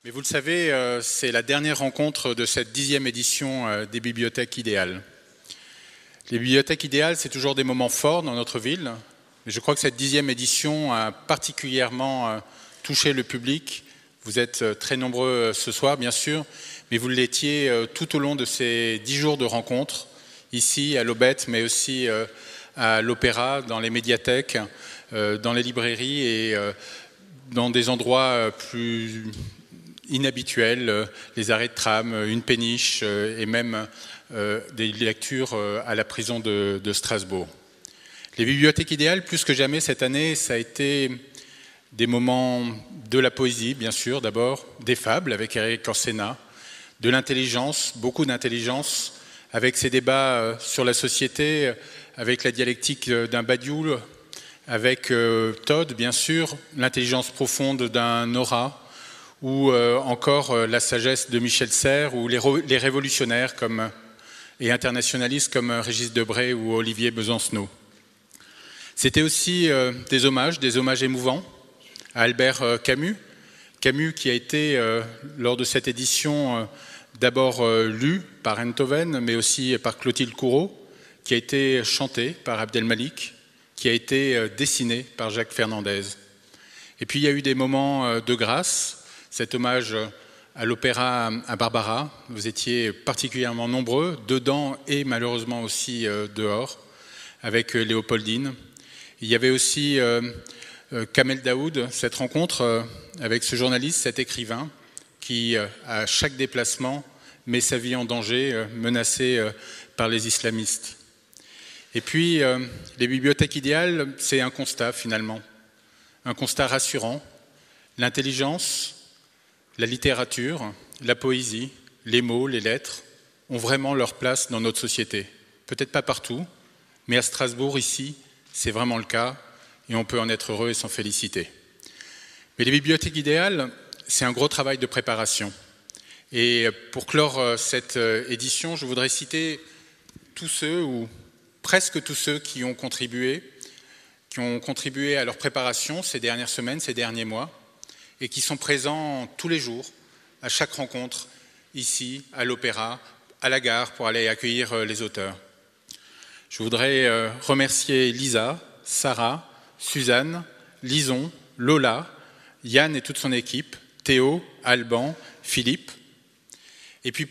Mais vous le savez, c'est la dernière rencontre de cette 10e édition des Bibliothèques idéales. Les Bibliothèques idéales, c'est toujours des moments forts dans notre ville. Mais je crois que cette 10e édition a particulièrement touché le public. Vous êtes très nombreux ce soir, bien sûr, mais vous l'étiez tout au long de ces 10 jours de rencontres, ici à l'Aubette, mais aussi à l'Opéra, dans les médiathèques, dans les librairies et dans des endroits plus inhabituels, les arrêts de tram, une péniche et même des lectures à la prison de Strasbourg. Les bibliothèques idéales, plus que jamais cette année, ça a été des moments de la poésie, bien sûr, d'abord, des fables avec Eric Orsena, de l'intelligence, beaucoup d'intelligence, avec ces débats sur la société, avec la dialectique d'un Badiou, avec Todd, bien sûr, l'intelligence profonde d'un Nora, ou encore la sagesse de Michel Serres, ou les révolutionnaires et internationalistes comme Régis Debray ou Olivier Besancenot. C'était aussi des hommages émouvants à Albert Camus. Camus qui a été, lors de cette édition, d'abord lu par Enthoven, mais aussi par Clotilde Courreau, qui a été chanté par Abdelmalik, qui a été dessiné par Jacques Fernandez. Et puis il y a eu des moments de grâce, cet hommage à l'opéra à Barbara. Vous étiez particulièrement nombreux, dedans et malheureusement aussi dehors, avec Léopoldine. Il y avait aussi Kamel Daoud, cette rencontre avec ce journaliste, cet écrivain, qui, à chaque déplacement, met sa vie en danger, menacé par les islamistes. Et puis, les bibliothèques idéales, c'est un constat finalement, un constat rassurant. L'intelligence, la littérature, la poésie, les mots, les lettres ont vraiment leur place dans notre société. Peut-être pas partout, mais à Strasbourg, ici, c'est vraiment le cas et on peut en être heureux et s'en féliciter. Mais les bibliothèques idéales, c'est un gros travail de préparation. Et pour clore cette édition, je voudrais citer tous ceux, ou presque tous ceux qui ont contribué à leur préparation ces dernières semaines, ces derniers mois, et qui sont présents tous les jours, à chaque rencontre, ici, à l'Opéra, à la gare, pour aller accueillir les auteurs. Je voudrais remercier Lisa, Sarah, Suzanne, Lison, Lola, Yann et toute son équipe, Théo, Alban, Philippe, et puis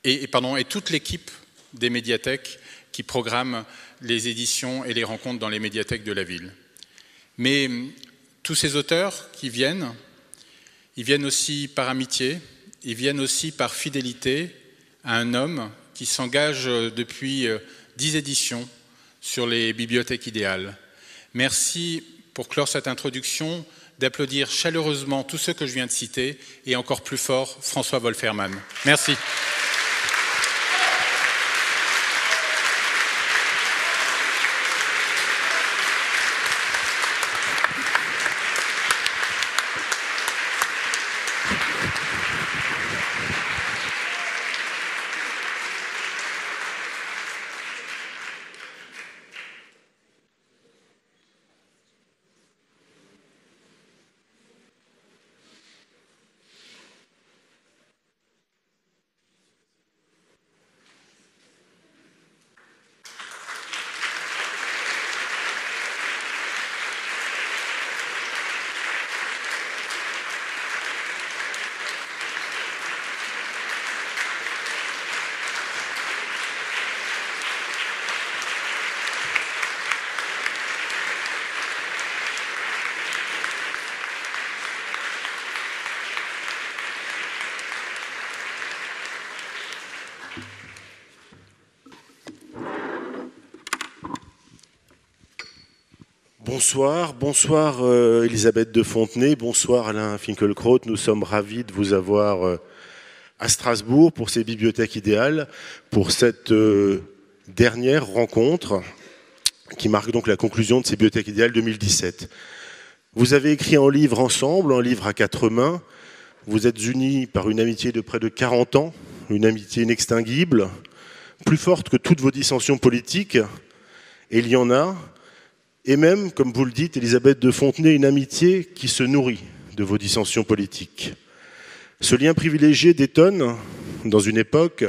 et toute l'équipe des médiathèques qui programment les éditions et les rencontres dans les médiathèques de la ville. Mais tous ces auteurs qui viennent, ils viennent aussi par amitié, ils viennent aussi par fidélité à un homme qui s'engage depuis 10 éditions sur les bibliothèques idéales. Merci, pour clore cette introduction, d'applaudir chaleureusement tous ceux que je viens de citer et encore plus fort François Wolfermann. Merci. Bonsoir Elisabeth de Fontenay, bonsoir Alain Finkielkraut. Nous sommes ravis de vous avoir à Strasbourg pour ces bibliothèques idéales, pour cette dernière rencontre qui marque donc la conclusion de ces bibliothèques idéales 2017. Vous avez écrit un livre ensemble, un livre à 4 mains. Vous êtes unis par une amitié de près de 40 ans, une amitié inextinguible, plus forte que toutes vos dissensions politiques, et il y en a. Et même, comme vous le dites, Elisabeth de Fontenay, une amitié qui se nourrit de vos dissensions politiques. Ce lien privilégié détonne dans une époque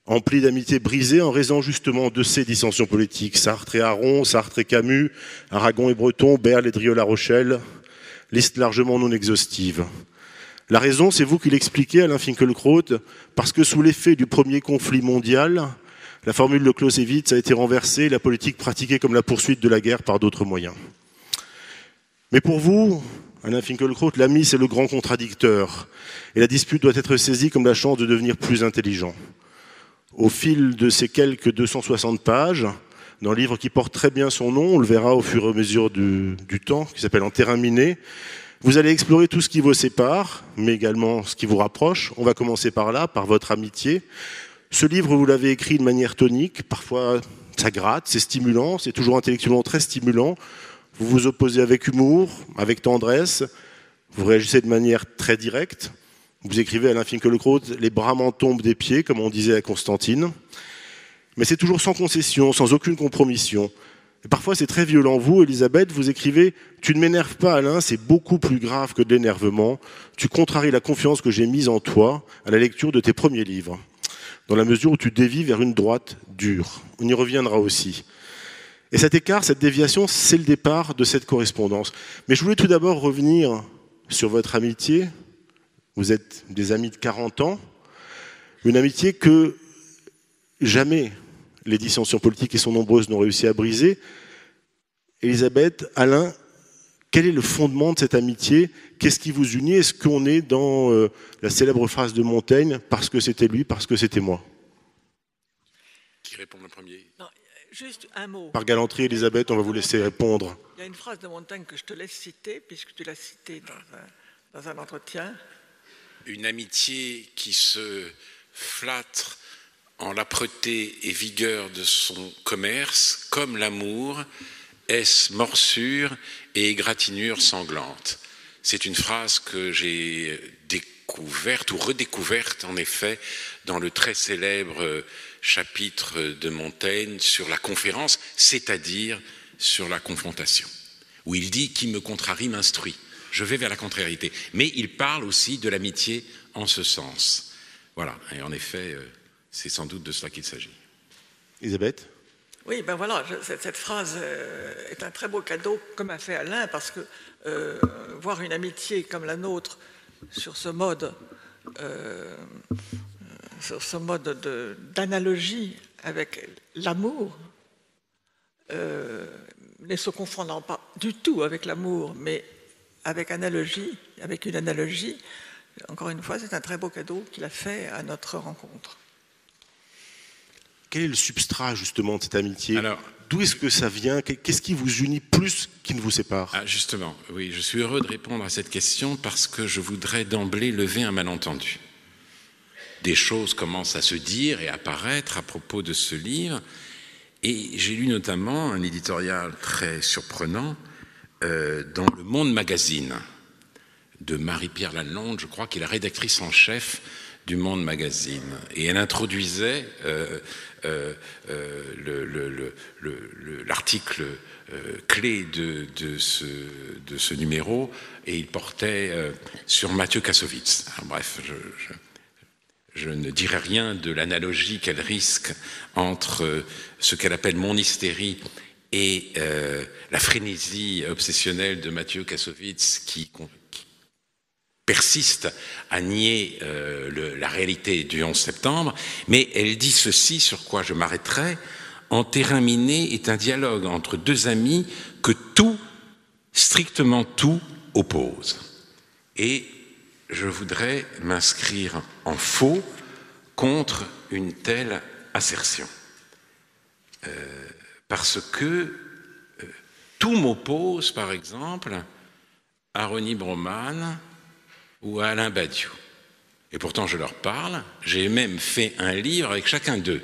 emplie d'amitiés brisées en raison justement de ces dissensions politiques. Sartre et Aron, Sartre et Camus, Aragon et Breton, Berle et Drieux-La Rochelle, liste largement non exhaustive. La raison, c'est vous qui l'expliquez, Alain Finkielkraut, parce que sous l'effet du premier conflit mondial, la formule de Clausewitz a été renversée, la politique pratiquée comme la poursuite de la guerre par d'autres moyens. Mais pour vous, Alain Finkielkraut, l'ami, c'est le grand contradicteur. Et la dispute doit être saisie comme la chance de devenir plus intelligent. Au fil de ces quelques 260 pages, dans le livre qui porte très bien son nom, on le verra au fur et à mesure du temps, qui s'appelle En terrain miné, vous allez explorer tout ce qui vous sépare, mais également ce qui vous rapproche. On va commencer par là, par votre amitié. Ce livre, vous l'avez écrit de manière tonique, parfois ça gratte, c'est stimulant, c'est toujours intellectuellement très stimulant. Vous vous opposez avec humour, avec tendresse, vous réagissez de manière très directe. Vous écrivez, Alain Finkielkraut, les bras m'en tombent des pieds, comme on disait à Constantine. Mais c'est toujours sans concession, sans aucune compromission. Et parfois c'est très violent. Vous, Elisabeth, vous écrivez « Tu ne m'énerves pas, Alain, c'est beaucoup plus grave que de l'énervement. Tu contraries la confiance que j'ai mise en toi à la lecture de tes premiers livres, dans la mesure où tu dévies vers une droite dure. » On y reviendra aussi. Et cet écart, cette déviation, c'est le départ de cette correspondance. Mais je voulais tout d'abord revenir sur votre amitié. Vous êtes des amis de 40 ans. Une amitié que jamais les dissensions politiques, et sont nombreuses, n'ont réussi à briser. Elisabeth, Alain, quel est le fondement de cette amitié? Qu'est-ce qui vous unit? Est-ce qu'on est dans la célèbre phrase de Montaigne, parce que c'était lui, parce que c'était moi? Qui répond le premier? Non, juste un mot. Par galanterie, Elisabeth, on va vous laisser répondre. Il y a une phrase de Montaigne que je te laisse citer, puisque tu l'as citée dans un entretien. Une amitié qui se flatte en l'âpreté et vigueur de son commerce, comme l'amour, est-ce morsure et égratignure sanglante. C'est une phrase que j'ai découverte ou redécouverte en effet dans le très célèbre chapitre de Montaigne sur la conférence, c'est-à-dire sur la confrontation, où il dit « Qui me contrarie m'instruit ». Je vais vers la contrariété. Mais il parle aussi de l'amitié en ce sens. Voilà, et en effet, c'est sans doute de cela qu'il s'agit. Elisabeth? Oui, ben voilà, cette phrase est un très beau cadeau, comme a fait Alain, parce que voir une amitié comme la nôtre sur ce mode d'analogie avec l'amour, ne se confondant pas du tout avec l'amour, mais avec une analogie, encore une fois, c'est un très beau cadeau qu'il a fait à notre rencontre. Quel est le substrat justement de cette amitié? D'où est-ce que ça vient? Qu'est-ce qui vous unit plus qui ne vous sépare? Justement, oui, je suis heureux de répondre à cette question parce que je voudrais d'emblée lever un malentendu. Des choses commencent à se dire et à apparaître à propos de ce livre, et j'ai lu notamment un éditorial très surprenant dans Le Monde Magazine de Marie-Pierre Lalonde, je crois, qui est la rédactrice en chef du Monde Magazine. Et elle introduisait l'article clé de ce numéro, et il portait sur Mathieu Kassovitz. Alors, bref, je ne dirai rien de l'analogie qu'elle risque entre ce qu'elle appelle mon hystérie et la frénésie obsessionnelle de Mathieu Kassovitz qui persiste à nier la réalité du 11 septembre, mais elle dit ceci sur quoi je m'arrêterai: En terrain miné est un dialogue entre deux amis que tout, strictement tout, oppose. Et je voudrais m'inscrire en faux contre une telle assertion. Parce que tout m'oppose, par exemple, à Rony Broman ou à Alain Badiou. Et pourtant, je leur parle. J'ai même fait un livre avec chacun d'eux.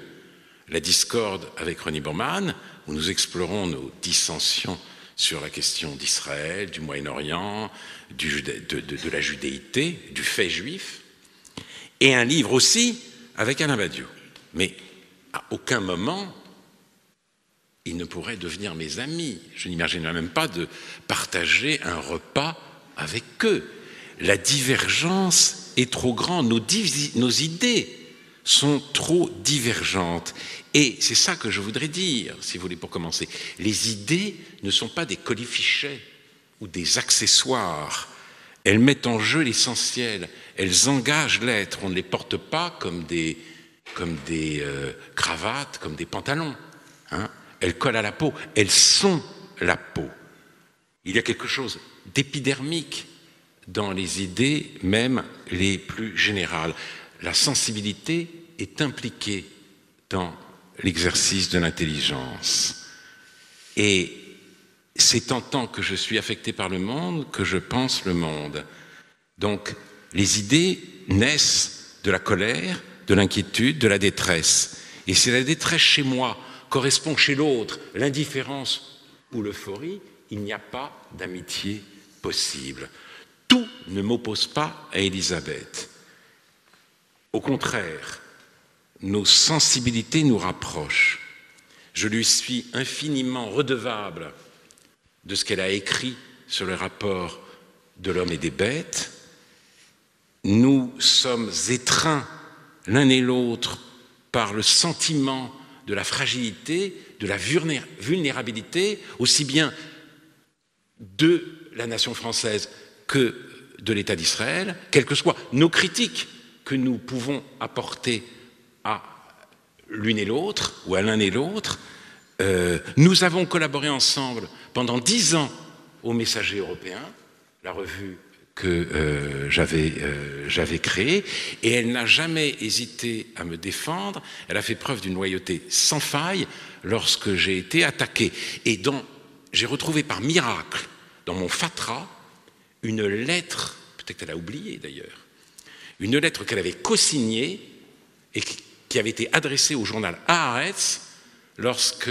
La discorde avec Rony Broman, où nous explorons nos dissensions sur la question d'Israël, du Moyen-Orient, de la judéité, du fait juif. Et un livre aussi avec Alain Badiou. Mais à aucun moment, ils ne pourraient devenir mes amis. Je n'imaginerais même pas de partager un repas avec eux. La divergence est trop grande, nos idées sont trop divergentes. Et c'est ça que je voudrais dire, si vous voulez, pour commencer. Les idées ne sont pas des colifichets ou des accessoires. Elles mettent en jeu l'essentiel, elles engagent l'être. On ne les porte pas comme des cravates, comme des pantalons. Hein. Elles collent à la peau, elles sont la peau. Il y a quelque chose d'épidermique dans les idées, même les plus générales. La sensibilité est impliquée dans l'exercice de l'intelligence. Et c'est en tant que je suis affecté par le monde que je pense le monde. Donc, les idées naissent de la colère, de l'inquiétude, de la détresse. Et si la détresse chez moi correspond chez l'autre, l'indifférence ou l'euphorie, il n'y a pas d'amitié possible. Tout ne m'oppose pas à Élisabeth. Au contraire, nos sensibilités nous rapprochent. Je lui suis infiniment redevable de ce qu'elle a écrit sur le rapport de l'homme et des bêtes. Nous sommes étreints l'un et l'autre par le sentiment de la fragilité, de la vulnérabilité, aussi bien de la nation française que de l'État d'Israël, quelles que soient nos critiques que nous pouvons apporter à l'une et l'autre, ou à l'un et l'autre. Nous avons collaboré ensemble pendant 10 ans au Messager européen, la revue que j'avais créée, et elle n'a jamais hésité à me défendre. Elle a fait preuve d'une loyauté sans faille lorsque j'ai été attaqué. Et j'ai retrouvé par miracle, dans mon fatras, une lettre, peut-être qu'elle a oublié d'ailleurs, une lettre qu'elle avait co-signée et qui avait été adressée au journal Haaretz lorsque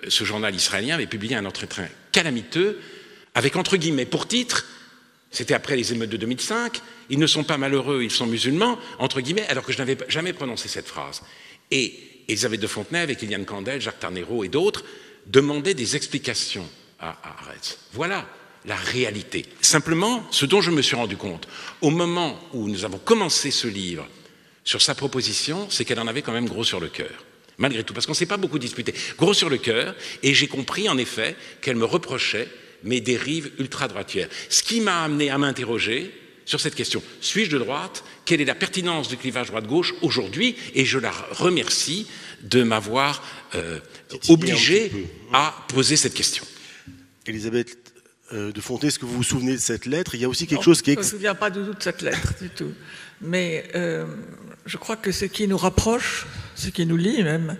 ce journal israélien avait publié un entretien calamiteux avec, entre guillemets, pour titre, c'était après les émeutes de 2005, ils ne sont pas malheureux, ils sont musulmans, entre guillemets, alors que je n'avais jamais prononcé cette phrase. Et Elisabeth de Fontenay, avec Eliane Candel, Jacques Tarnero et d'autres, demandaient des explications à Haaretz. Voilà la réalité. Simplement, ce dont je me suis rendu compte, au moment où nous avons commencé ce livre sur sa proposition, c'est qu'elle en avait quand même gros sur le cœur. Malgré tout, parce qu'on ne s'est pas beaucoup disputé. Gros sur le cœur, et j'ai compris en effet qu'elle me reprochait mes dérives ultra-droitières. Ce qui m'a amené à m'interroger sur cette question. Suis-je de droite? Quelle est la pertinence du clivage droite-gauche aujourd'hui? Et je la remercie de m'avoir obligé à poser cette question. Elisabeth de Fontenay, est-ce que vous vous souvenez de cette lettre? Il y a aussi quelque chose qui est... Je ne me souviens pas du tout de cette lettre, du tout. Mais je crois que ce qui nous rapproche, ce qui nous lie même,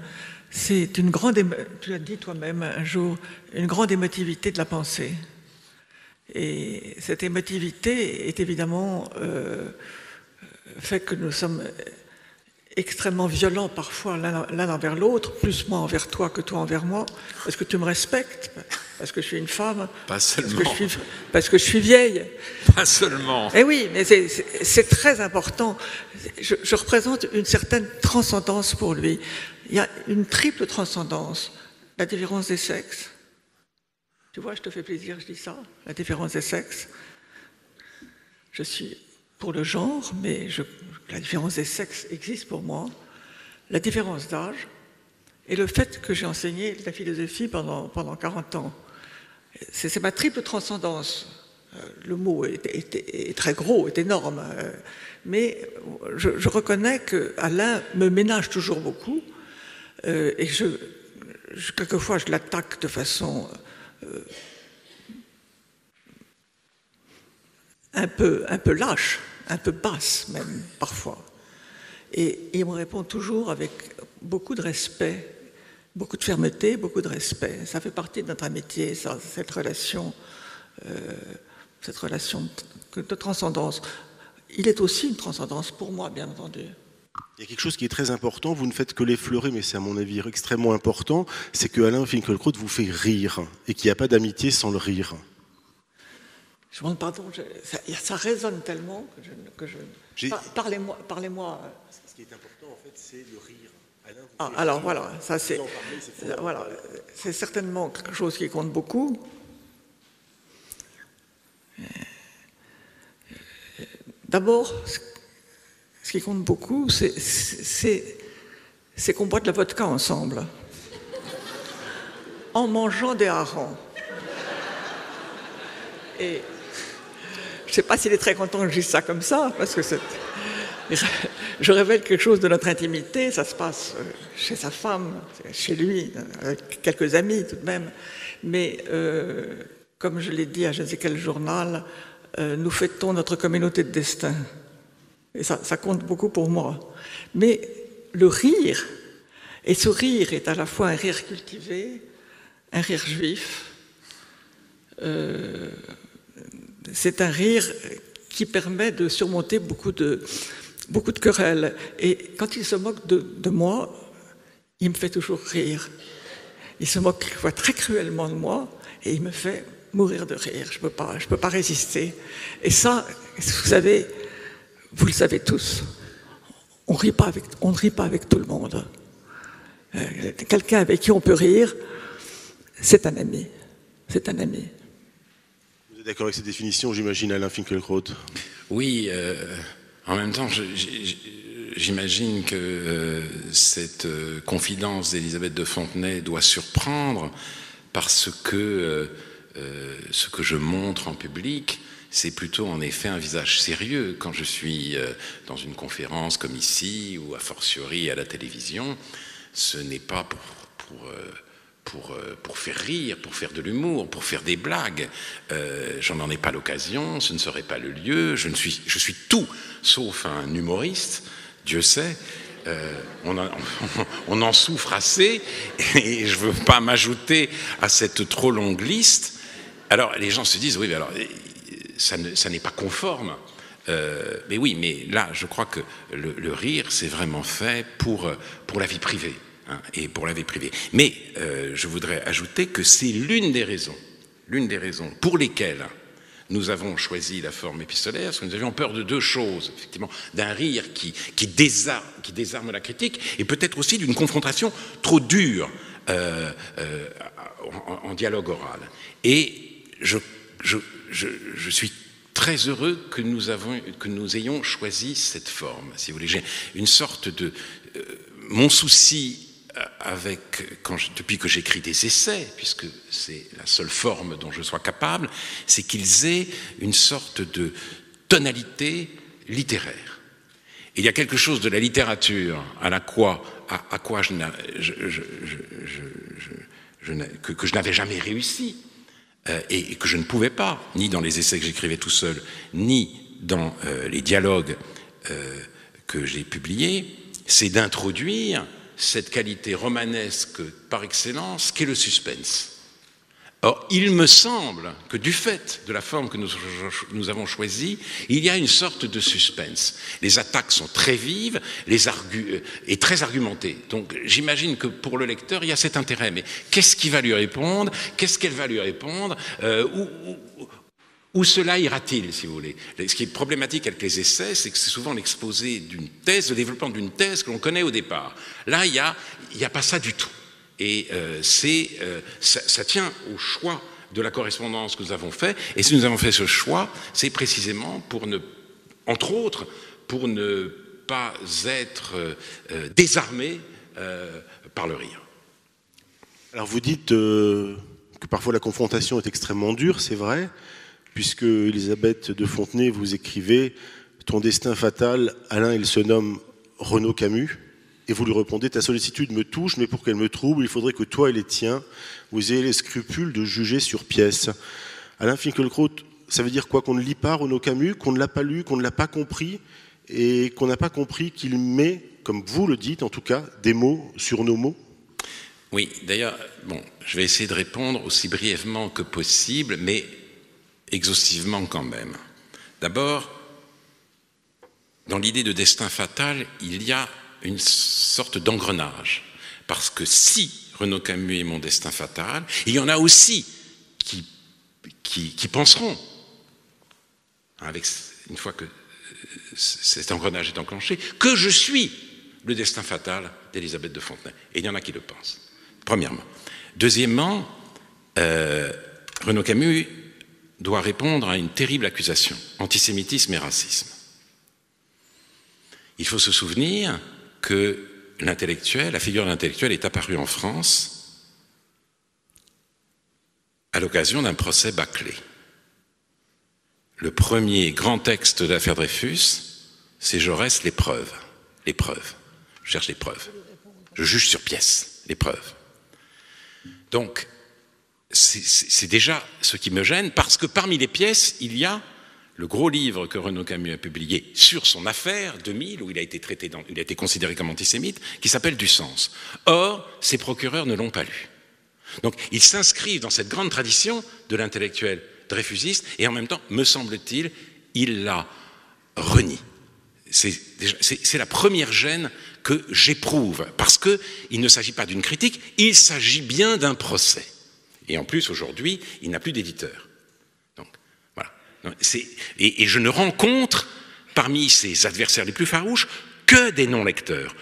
c'est une grande, tu l'as dit toi-même un jour, une grande émotivité de la pensée. Et cette émotivité est évidemment fait que nous sommes extrêmement violents parfois l'un envers l'autre, plus moi envers toi que toi envers moi, parce que tu me respectes, parce que je suis une femme, pas seulement. Parce que je suis vieille. Pas seulement. Eh oui, mais c'est très important. Je représente une certaine transcendance pour lui. Il y a une triple transcendance. La différence des sexes. Tu vois, je te fais plaisir, je dis ça. La différence des sexes. Je suis pour le genre, mais la différence des sexes existe pour moi. La différence d'âge et le fait que j'ai enseigné la philosophie pendant 40 ans. C'est ma triple transcendance. Le mot est très gros, est énorme, mais je reconnais qu'Alain me ménage toujours beaucoup et quelquefois je l'attaque de façon un peu lâche, un peu basse même parfois. Et il me répond toujours avec beaucoup de respect, beaucoup de fermeté, beaucoup de respect. Ça fait partie de notre amitié, cette relation de transcendance. Il est aussi une transcendance pour moi, bien entendu. Il y a quelque chose qui est très important, vous ne faites que l'effleurer, mais c'est à mon avis extrêmement important, c'est que Alain Finkielkraut vous fait rire, et qu'il n'y a pas d'amitié sans le rire. Je vous demande pardon, ça résonne tellement que je parlez-moi. Ce qui est important, en fait, c'est le rire. Alors voilà, ça c'est certainement quelque chose qui compte beaucoup. D'abord, ce qui compte beaucoup, c'est qu'on boit de la vodka ensemble, en mangeant des harengs. Et je ne sais pas s'il est très content que je dise ça comme ça, parce que je révèle quelque chose de notre intimité, ça se passe chez sa femme, chez lui, avec quelques amis tout de même. Mais comme je l'ai dit à je ne sais quel journal, nous fêtons notre communauté de destin. Et ça compte beaucoup pour moi. Mais le rire, et ce rire est à la fois un rire cultivé, un rire juif, c'est un rire qui permet de surmonter beaucoup de querelles. Et quand il se moque de moi, il me fait toujours rire. Il se moque quelquefois très cruellement de moi et il me fait mourir de rire. Je peux pas résister. Et ça, vous savez, vous le savez tous, on ne rit pas avec tout le monde. Quelqu'un avec qui on peut rire, c'est un ami. C'est un ami. Vous êtes d'accord avec cette définition, j'imagine, Alain Finkielkraut? Oui, en même temps, j'imagine que cette confidence d'Élisabeth de Fontenay doit surprendre parce que ce que je montre en public, c'est plutôt en effet un visage sérieux. Quand je suis dans une conférence comme ici ou a fortiori à la télévision, ce n'est pas pour faire rire, pour faire de l'humour, pour faire des blagues. J'en ai pas l'occasion, ce ne serait pas le lieu. Je suis tout sauf un humoriste, Dieu sait. On en souffre assez et je ne veux pas m'ajouter à cette trop longue liste. Alors les gens se disent, oui, mais alors ça n'est pas conforme. Mais oui, mais là, je crois que le rire, c'est vraiment fait pour la vie privée. Et pour la vie privée. Mais je voudrais ajouter que c'est l'une des raisons pour lesquelles nous avons choisi la forme épistolaire, parce que nous avions peur de deux choses, effectivement, d'un rire qui désarme la critique, et peut-être aussi d'une confrontation trop dure en dialogue oral. Et je suis très heureux que nous ayons choisi cette forme, si vous voulez. J'ai une sorte de... mon souci depuis que j'écris des essais, puisque c'est la seule forme dont je sois capable, c'est qu'ils aient une sorte de tonalité littéraire. Et il y a quelque chose de la littérature à quoi que je n'avais jamais réussi, et que je ne pouvais pas, ni dans les essais que j'écrivais tout seul, ni dans les dialogues que j'ai publiés, c'est d'introduire cette qualité romanesque par excellence qu'est le suspense. Or, il me semble que du fait de la forme que nous avons choisie, il y a une sorte de suspense. Les attaques sont très vives et très argumentées. Donc j'imagine que pour le lecteur, il y a cet intérêt. Mais qu'est-ce qu'il va lui répondre? Qu'est-ce qu'elle va lui répondre? Où cela ira-t-il, si vous voulez? Ce qui est problématique avec les essais, c'est que c'est souvent l'exposé d'une thèse, le développement d'une thèse que l'on connaît au départ. Là, il n'y a pas ça du tout. Et ça tient au choix de la correspondance que nous avons fait. Et si nous avons fait ce choix, c'est précisément entre autres, pour ne pas être désarmé par le rire. Alors vous dites que parfois la confrontation est extrêmement dure, c'est vrai, puisque Élisabeth de Fontenay, vous écrivez « Ton destin fatal, Alain, il se nomme Renaud Camus ». Et vous lui répondez « Ta sollicitude me touche, mais pour qu'elle me trouble, il faudrait que toi et les tiens, vous ayez les scrupules de juger sur pièce. » Alain Finkielkraut, ça veut dire quoi? Qu'on ne lit pas Renaud Camus, qu'on ne l'a pas lu, qu'on ne l'a pas compris, et qu'on n'a pas compris qu'il met, comme vous le dites en tout cas, des mots sur nos mots? Oui, d'ailleurs, je vais essayer de répondre aussi brièvement que possible, mais exhaustivement quand même. D'abord, dans l'idée de destin fatal, il y a une sorte d'engrenage. Parce que si Renaud Camus est mon destin fatal, il y en a aussi qui penseront, une fois que cet engrenage est enclenché, que je suis le destin fatal d'Élisabeth de Fontenay. Et il y en a qui le pensent, premièrement. Deuxièmement, Renaud Camus doit répondre à une terrible accusation, antisémitisme et racisme. Il faut se souvenir que l'intellectuel, la figure de l'intellectuel est apparue en France à l'occasion d'un procès bâclé. Le premier grand texte de l'affaire Dreyfus, c'est Jaurès, les preuves. Les preuves. Je cherche les preuves. Je juge sur pièce, les preuves. Donc, c'est déjà ce qui me gêne, parce que parmi les pièces, il y a le gros livre que Renaud Camus a publié sur son affaire 2000, où il a été considéré comme antisémite, qui s'appelle Du sens. Or, ses procureurs ne l'ont pas lu. Donc, ils s'inscrivent dans cette grande tradition de l'intellectuel dreyfusiste, et en même temps, me semble-t-il, il la renie. C'est la première gêne que j'éprouve, parce qu'il ne s'agit pas d'une critique, il s'agit bien d'un procès. Et en plus, aujourd'hui, il n'a plus d'éditeur. Donc, voilà. Et je ne rencontre, parmi ses adversaires les plus farouches, que des non-lecteurs,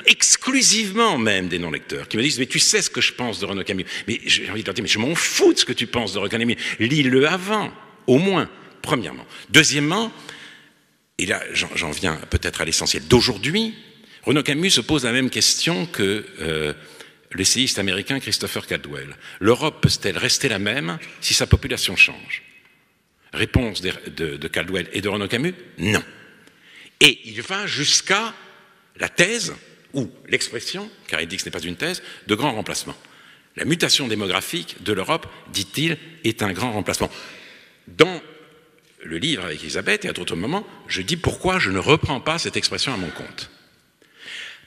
exclusivement même des non-lecteurs, qui me disent « Mais tu sais ce que je pense de Renaud Camus ?» Mais j'ai envie de leur dire « Mais je m'en fous de ce que tu penses de Renaud Camus. Lis-le avant, au moins, premièrement. Deuxièmement, et là j'en viens peut-être à l'essentiel d'aujourd'hui, Renaud Camus se pose la même question que l'essayiste américain Christopher Caldwell. L'Europe peut-elle rester la même si sa population change? Réponse de Caldwell et de Renaud Camus, non. Et il va jusqu'à la thèse, ou l'expression, car il dit que ce n'est pas une thèse, de grand remplacement. La mutation démographique de l'Europe, dit-il, est un grand remplacement. Dans le livre avec Elisabeth et à d'autres moments, je dis pourquoi je ne reprends pas cette expression à mon compte.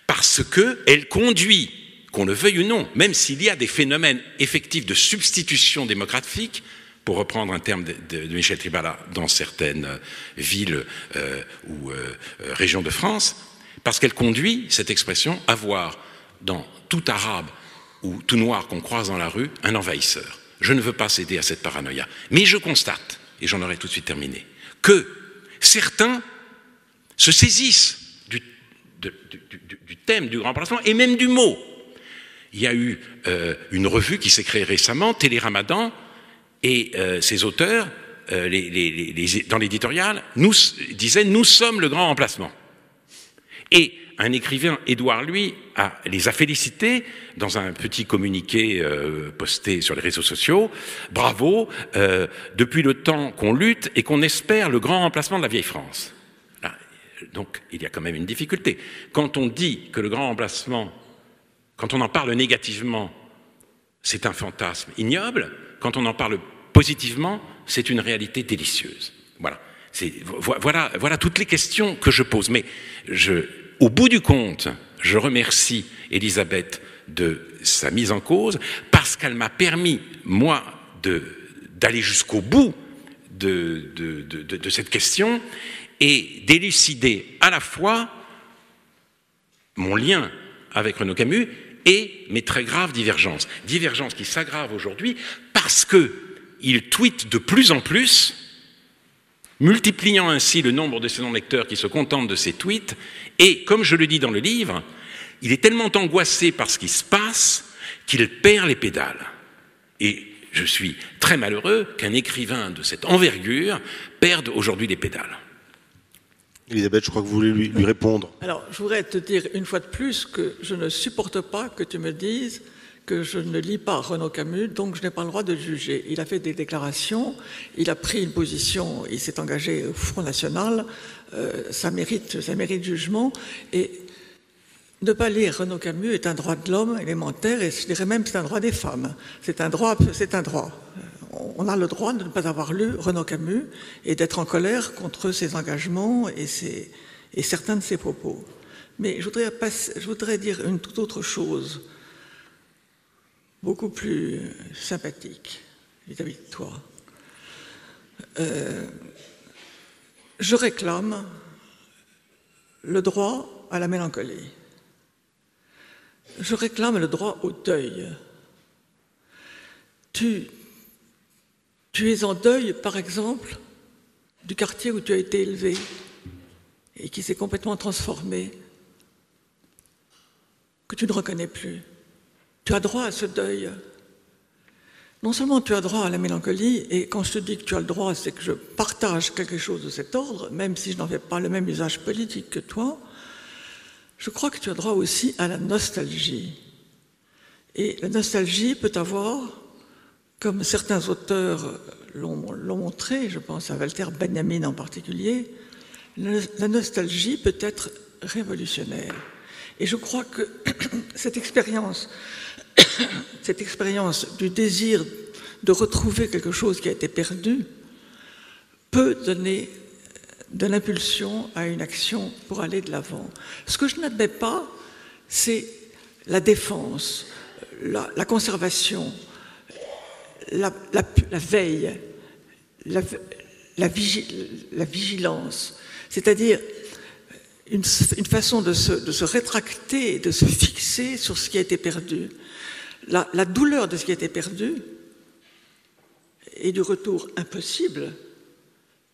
Parce qu'elle conduit, qu'on le veuille ou non, même s'il y a des phénomènes effectifs de substitution démographique, pour reprendre un terme de Michel Tribala, dans certaines villes ou régions de France, parce qu'elle conduit, cette expression, à voir dans tout arabe ou tout noir qu'on croise dans la rue, un envahisseur. Je ne veux pas céder à cette paranoïa. Mais je constate, et j'en aurai tout de suite terminé, que certains se saisissent du thème du grand remplacement et même du mot. Il y a eu une revue qui s'est créée récemment, Télé Ramadan, et ses auteurs, dans l'éditorial, disaient « Nous sommes le grand remplacement ». Et un écrivain, Édouard, lui, les a félicités dans un petit communiqué posté sur les réseaux sociaux. Bravo, depuis le temps qu'on lutte et qu'on espère le grand remplacement de la vieille France. Là, donc, il y a quand même une difficulté. Quand on dit que le grand remplacement, quand on en parle négativement, c'est un fantasme ignoble. Quand on en parle positivement, c'est une réalité délicieuse. Voilà. Voilà toutes les questions que je pose. Mais au bout du compte, je remercie Elisabeth de sa mise en cause parce qu'elle m'a permis, moi, d'aller jusqu'au bout de cette question et d'élucider à la fois mon lien avec Renaud Camus et mes très graves divergences. Divergences qui s'aggravent aujourd'hui parce qu'il tweete de plus en plus, multipliant ainsi le nombre de ses non-lecteurs qui se contentent de ses tweets, et comme je le dis dans le livre, il est tellement angoissé par ce qui se passe qu'il perd les pédales. Et je suis très malheureux qu'un écrivain de cette envergure perde aujourd'hui les pédales. Elisabeth, je crois que vous voulez lui répondre. Alors, je voudrais te dire une fois de plus que je ne supporte pas que tu me dises que je ne lis pas Renaud Camus, donc je n'ai pas le droit de juger. Il a fait des déclarations, il a pris une position, il s'est engagé au Front National, ça mérite jugement, et ne pas lire Renaud Camus est un droit de l'homme élémentaire, et je dirais même que c'est un droit des femmes. C'est un droit. On a le droit de ne pas avoir lu Renaud Camus et d'être en colère contre ses engagements et certains de ses propos. Mais je voudrais dire une toute autre chose, beaucoup plus sympathique vis-à-vis de toi. Je réclame le droit à la mélancolie. Je réclame le droit au deuil. Tu es en deuil, par exemple, du quartier où tu as été élevé et qui s'est complètement transformé, que tu ne reconnais plus. Tu as droit à ce deuil. non seulement tu as droit à la mélancolie, et quand je te dis que tu as le droit, c'est que je partage quelque chose de cet ordre, même si je n'en fais pas le même usage politique que toi, je crois que tu as droit aussi à la nostalgie. Et la nostalgie peut avoir, comme certains auteurs l'ont montré, je pense à Walter Benjamin en particulier, la nostalgie peut être révolutionnaire. Et je crois que cette expérience du désir de retrouver quelque chose qui a été perdu peut donner de l'impulsion à une action pour aller de l'avant. Ce que je n'admets pas, c'est la défense, la conservation, la veille, la vigilance, c'est-à-dire une façon de se rétracter, de se fixer sur ce qui a été perdu. La douleur de ce qui a été perdu et du retour impossible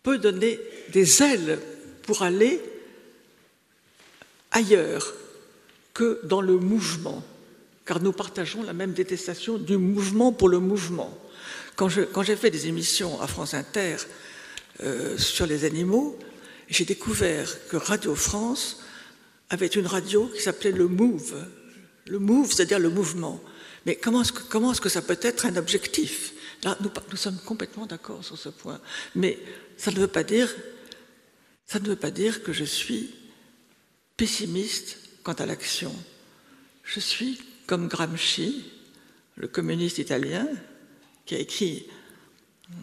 peut donner des ailes pour aller ailleurs que dans le mouvement, car nous partageons la même détestation du mouvement pour le mouvement. Quand j'ai fait des émissions à France Inter sur les animaux, j'ai découvert que Radio France avait une radio qui s'appelait le Move. Le Move, c'est-à-dire le mouvement. Mais comment est-ce que ça peut être un objectif? Là, nous sommes complètement d'accord sur ce point. Mais ça ne veut pas dire que je suis pessimiste quant à l'action. Je suis comme Gramsci, le communiste italien, qui a écrit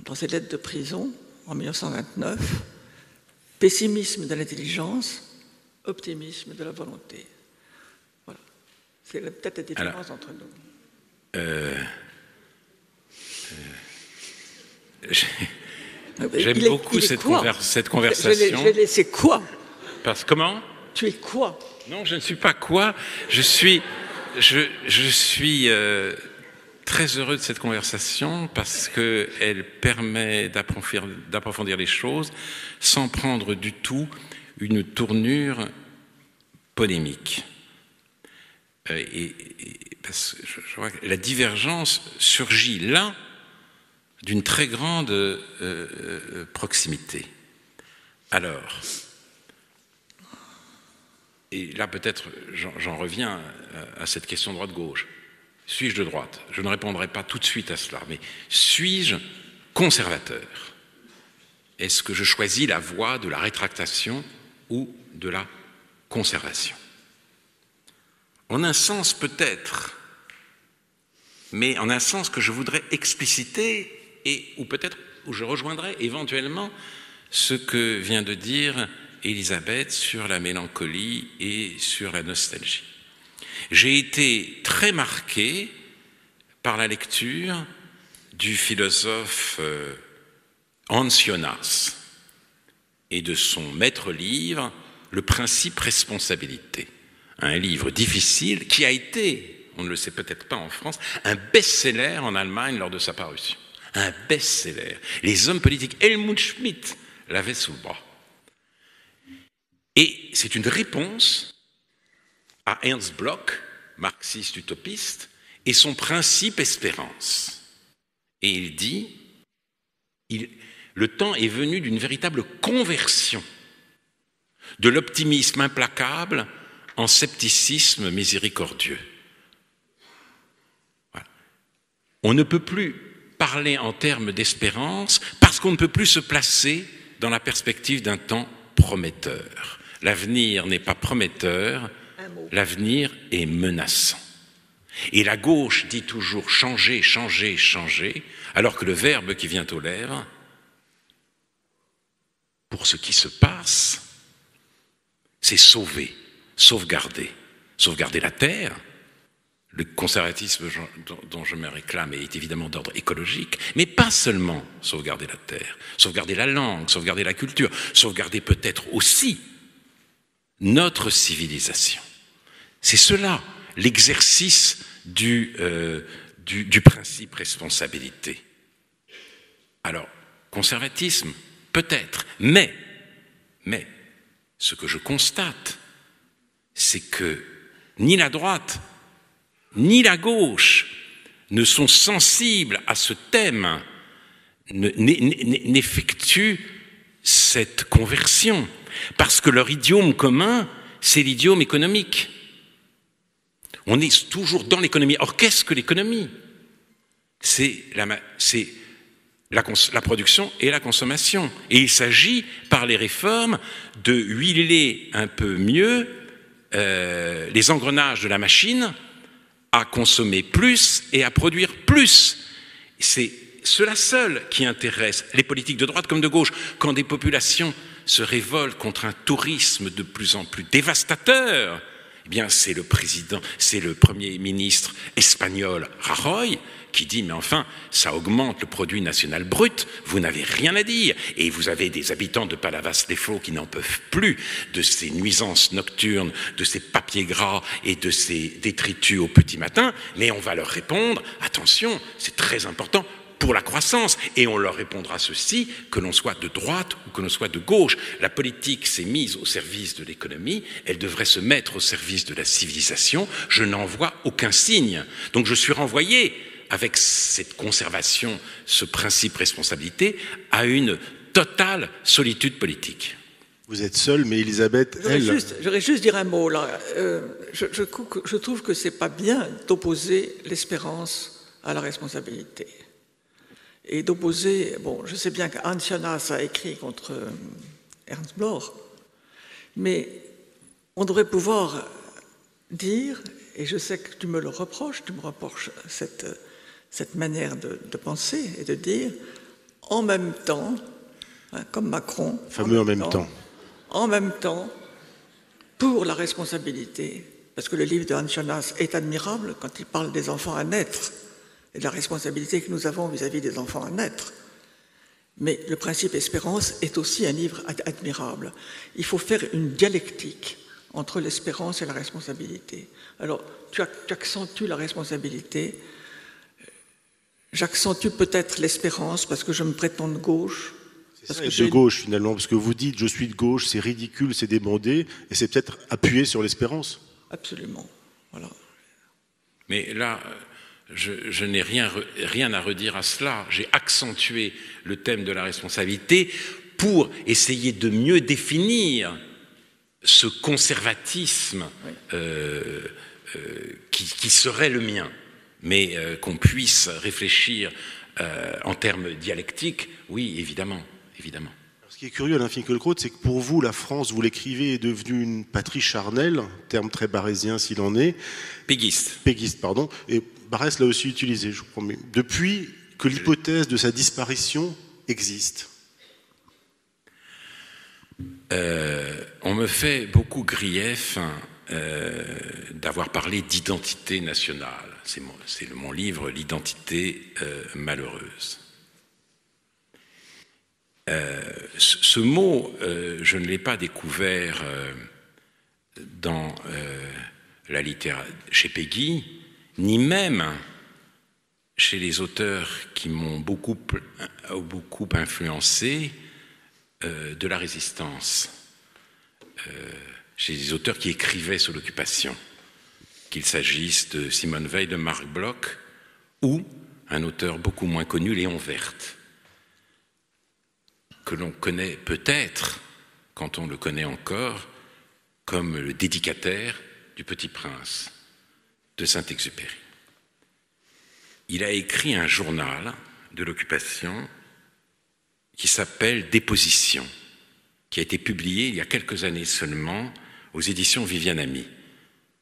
dans ses lettres de prison en 1929 « Pessimisme de l'intelligence, optimisme de la volonté ». Voilà. C'est peut-être la différence entre nous. J'aime beaucoup cette conversation. Je vais laisser quoi? Parce comment? Tu es quoi? Non, je ne suis pas quoi. Je suis très heureux de cette conversation parce qu'elle permet d'approfondir les choses sans prendre du tout une tournure polémique. Parce que je vois que la divergence surgit là d'une très grande proximité. Alors, et là peut-être j'en reviens à cette question droite-gauche. Suis-je de droite? Je ne répondrai pas tout de suite à cela, mais suis-je conservateur? Est-ce que je choisis la voie de la rétractation ou de la conservation? En un sens peut-être, mais en un sens que je voudrais expliciter et où je rejoindrai éventuellement ce que vient de dire Elisabeth sur la mélancolie et sur la nostalgie. J'ai été très marqué par la lecture du philosophe Hans Jonas et de son maître livre « Le principe responsabilité », un livre difficile qui a été, on ne le sait peut-être pas en France, un best-seller en Allemagne lors de sa parution. Un best-seller. Les hommes politiques, Helmut Schmidt l'avait sous le bras. Et c'est une réponse à Ernst Bloch, marxiste utopiste, et son principe espérance. Et il dit, le temps est venu d'une véritable conversion de l'optimisme implacable en scepticisme miséricordieux. Voilà. On ne peut plus parler en termes d'espérance parce qu'on ne peut plus se placer dans la perspective d'un temps prometteur. L'avenir n'est pas prometteur, l'avenir est menaçant. Et la gauche dit toujours changer, changer, changer, alors que le verbe qui vient aux lèvres, pour ce qui se passe, c'est sauver, sauvegarder. Sauvegarder la terre. Le conservatisme dont je me réclame est évidemment d'ordre écologique, mais pas seulement sauvegarder la terre, sauvegarder la langue, sauvegarder la culture, sauvegarder peut-être aussi notre civilisation. C'est cela, l'exercice du principe responsabilité. Alors, conservatisme, peut-être, mais ce que je constate, c'est que ni la droite, ni la gauche ne sont sensibles à ce thème, n'effectuent cette conversion, parce que leur idiome commun, c'est l'idiome économique. On est toujours dans l'économie. Or, qu'est-ce que l'économie? C'est la production et la consommation. Et il s'agit, par les réformes, de huiler un peu mieux les engrenages de la machine à consommer plus et à produire plus. C'est cela seul qui intéresse les politiques de droite comme de gauche. Quand des populations se révoltent contre un tourisme de plus en plus dévastateur, eh bien c'est le Premier ministre espagnol Rajoy qui dit « mais enfin, ça augmente le produit national brut, vous n'avez rien à dire ». Et vous avez des habitants de Palavas les Faux qui n'en peuvent plus de ces nuisances nocturnes, de ces papiers gras et de ces détritus au petit matin, mais on va leur répondre « attention, c'est très important ». Pour la croissance, et on leur répondra ceci, que l'on soit de droite ou que l'on soit de gauche. La politique s'est mise au service de l'économie, elle devrait se mettre au service de la civilisation, je n'en vois aucun signe. Donc je suis renvoyé, avec cette conservation, ce principe responsabilité, à une totale solitude politique. Vous êtes seul, mais Elisabeth, elle... J'aurais juste dire un mot, là. Je trouve que c'est pas bien d'opposer l'espérance à la responsabilité. Et d'opposer, bon, je sais bien qu'Hans Jonas a écrit contre Ernst Bloch, mais on devrait pouvoir dire, et je sais que tu me reproches cette manière de penser et de dire, en même temps, hein, comme Macron, fameux en même temps, en même temps, pour la responsabilité, parce que le livre de Hans Jonas est admirable quand il parle des enfants à naître, et de la responsabilité que nous avons vis-à-vis des enfants à naître. Mais le principe espérance est aussi un livre admirable. Il faut faire une dialectique entre l'espérance et la responsabilité. Alors, tu accentues la responsabilité, j'accentue peut-être l'espérance parce que je me prétends de gauche. C'est ça, de gauche finalement, parce que vous dites je suis de gauche, c'est ridicule, c'est débordé, et c'est peut-être appuyé sur l'espérance. Absolument, voilà. Mais là... Je n'ai rien à redire à cela. J'ai accentué le thème de la responsabilité pour essayer de mieux définir ce conservatisme qui serait le mien, mais qu'on puisse réfléchir en termes dialectiques, oui, évidemment. Ce qui est curieux, Alain Finkielkraut, c'est que pour vous, la France, vous l'écrivez, est devenue une patrie charnelle, terme très barrésien s'il en est. Péguiste, pardon. Et Barrès l'a aussi utilisé, je crois. Mais depuis que l'hypothèse de sa disparition existe. On me fait beaucoup grief d'avoir parlé d'identité nationale. C'est mon livre « L'identité malheureuse ». Ce mot, je ne l'ai pas découvert dans la littérature chez Péguy, ni même chez les auteurs qui m'ont beaucoup influencé de la résistance, chez les auteurs qui écrivaient sous l'occupation, qu'il s'agisse de Simone Weil, de Marc Bloch, ou un auteur beaucoup moins connu, Léon Werth, que l'on connaît peut-être, quand on le connaît encore, comme le dédicataire du Petit Prince de Saint-Exupéry. Il a écrit un journal de l'occupation qui s'appelle Déposition, qui a été publié il y a quelques années seulement aux éditions Viviane Ami,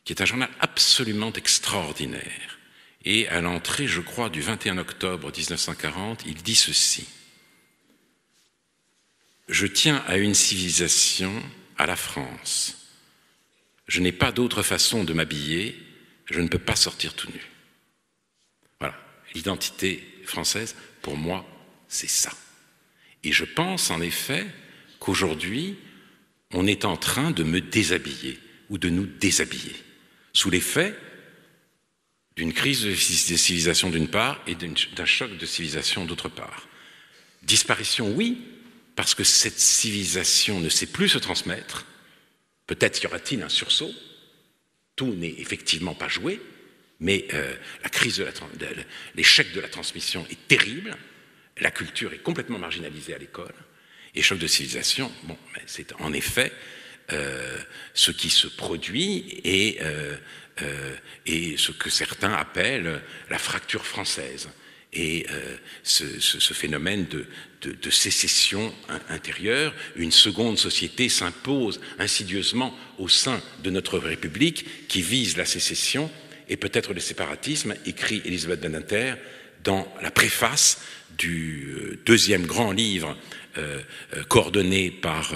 qui est un journal absolument extraordinaire. Et à l'entrée, je crois, du 21 octobre 1940, il dit ceci. Je tiens à une civilisation, à la France. Je n'ai pas d'autre façon de m'habiller, je ne peux pas sortir tout nu. Voilà, l'identité française, pour moi, c'est ça. Et je pense en effet qu'aujourd'hui, on est en train de me déshabiller ou de nous déshabiller, sous l'effet d'une crise de civilisation d'une part et d'un choc de civilisation d'autre part. Disparition, oui, parce que cette civilisation ne sait plus se transmettre. Peut-être y aura-t-il un sursaut. Tout n'est effectivement pas joué, Mais la crise l'échec de la transmission est terrible, la culture est complètement marginalisée à l'école, et choc de civilisation, bon, c'est en effet ce qui se produit et ce que certains appellent la fracture française. Et ce phénomène de sécession intérieure, une seconde société s'impose insidieusement au sein de notre République qui vise la sécession et peut-être le séparatisme, écrit Elisabeth Badinter dans la préface du deuxième grand livre coordonné par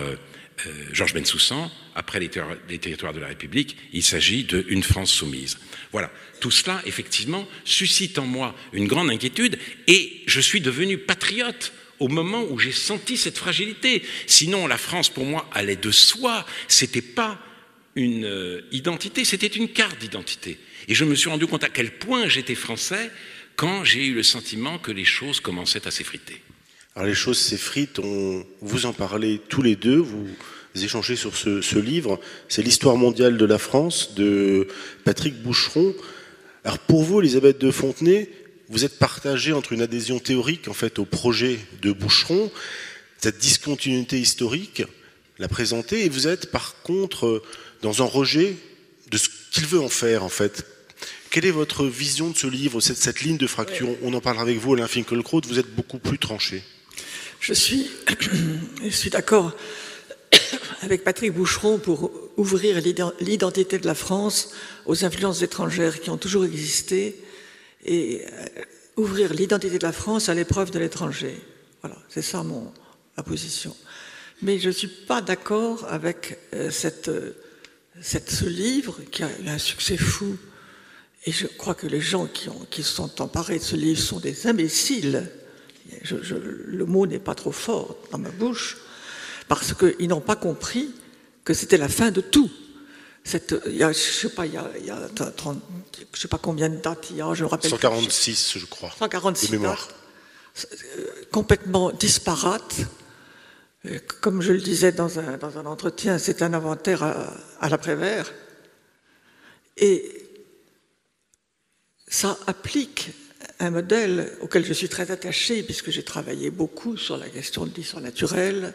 Georges Bensoussan, après les territoires de la République. Il s'agit de Une France soumise. Voilà. Tout cela, effectivement, suscite en moi une grande inquiétude et je suis devenu patriote au moment où j'ai senti cette fragilité. Sinon, la France, pour moi, allait de soi. C'était pas une identité, c'était une carte d'identité. Et je me suis rendu compte à quel point j'étais français quand j'ai eu le sentiment que les choses commençaient à s'effriter. Alors les choses s'effritent, vous en parlez tous les deux, vous échangez sur ce livre, c'est l'histoire mondiale de la France de Patrick Boucheron. Alors pour vous, Elisabeth de Fontenay, vous êtes partagée entre une adhésion théorique en fait au projet de Boucheron, cette discontinuité historique, la présenter, et vous êtes par contre dans un rejet de ce qu'il veut en faire en fait. Quelle est votre vision de ce livre, cette ligne de fracture? On en parlera avec vous, Alain Finkielkraut, vous êtes beaucoup plus tranché. Je suis d'accord avec Patrick Boucheron pour ouvrir l'identité de la France aux influences étrangères qui ont toujours existé et ouvrir l'identité de la France à l'épreuve de l'étranger. Voilà, c'est ça ma position. Mais je ne suis pas d'accord avec ce livre qui a eu un succès fou. Et je crois que les gens qui se sont emparés de ce livre sont des imbéciles. Le mot n'est pas trop fort dans ma bouche, parce qu'ils n'ont pas compris que c'était la fin de tout. Il y a 30, je sais pas combien de dates il y a, je me rappelle 146, je crois. 146 dates, complètement disparates. Comme je le disais dans un entretien, c'est un inventaire à la Prévert. Et ça applique un modèle auquel je suis très attachée, puisque j'ai travaillé beaucoup sur la question de l'histoire naturelle,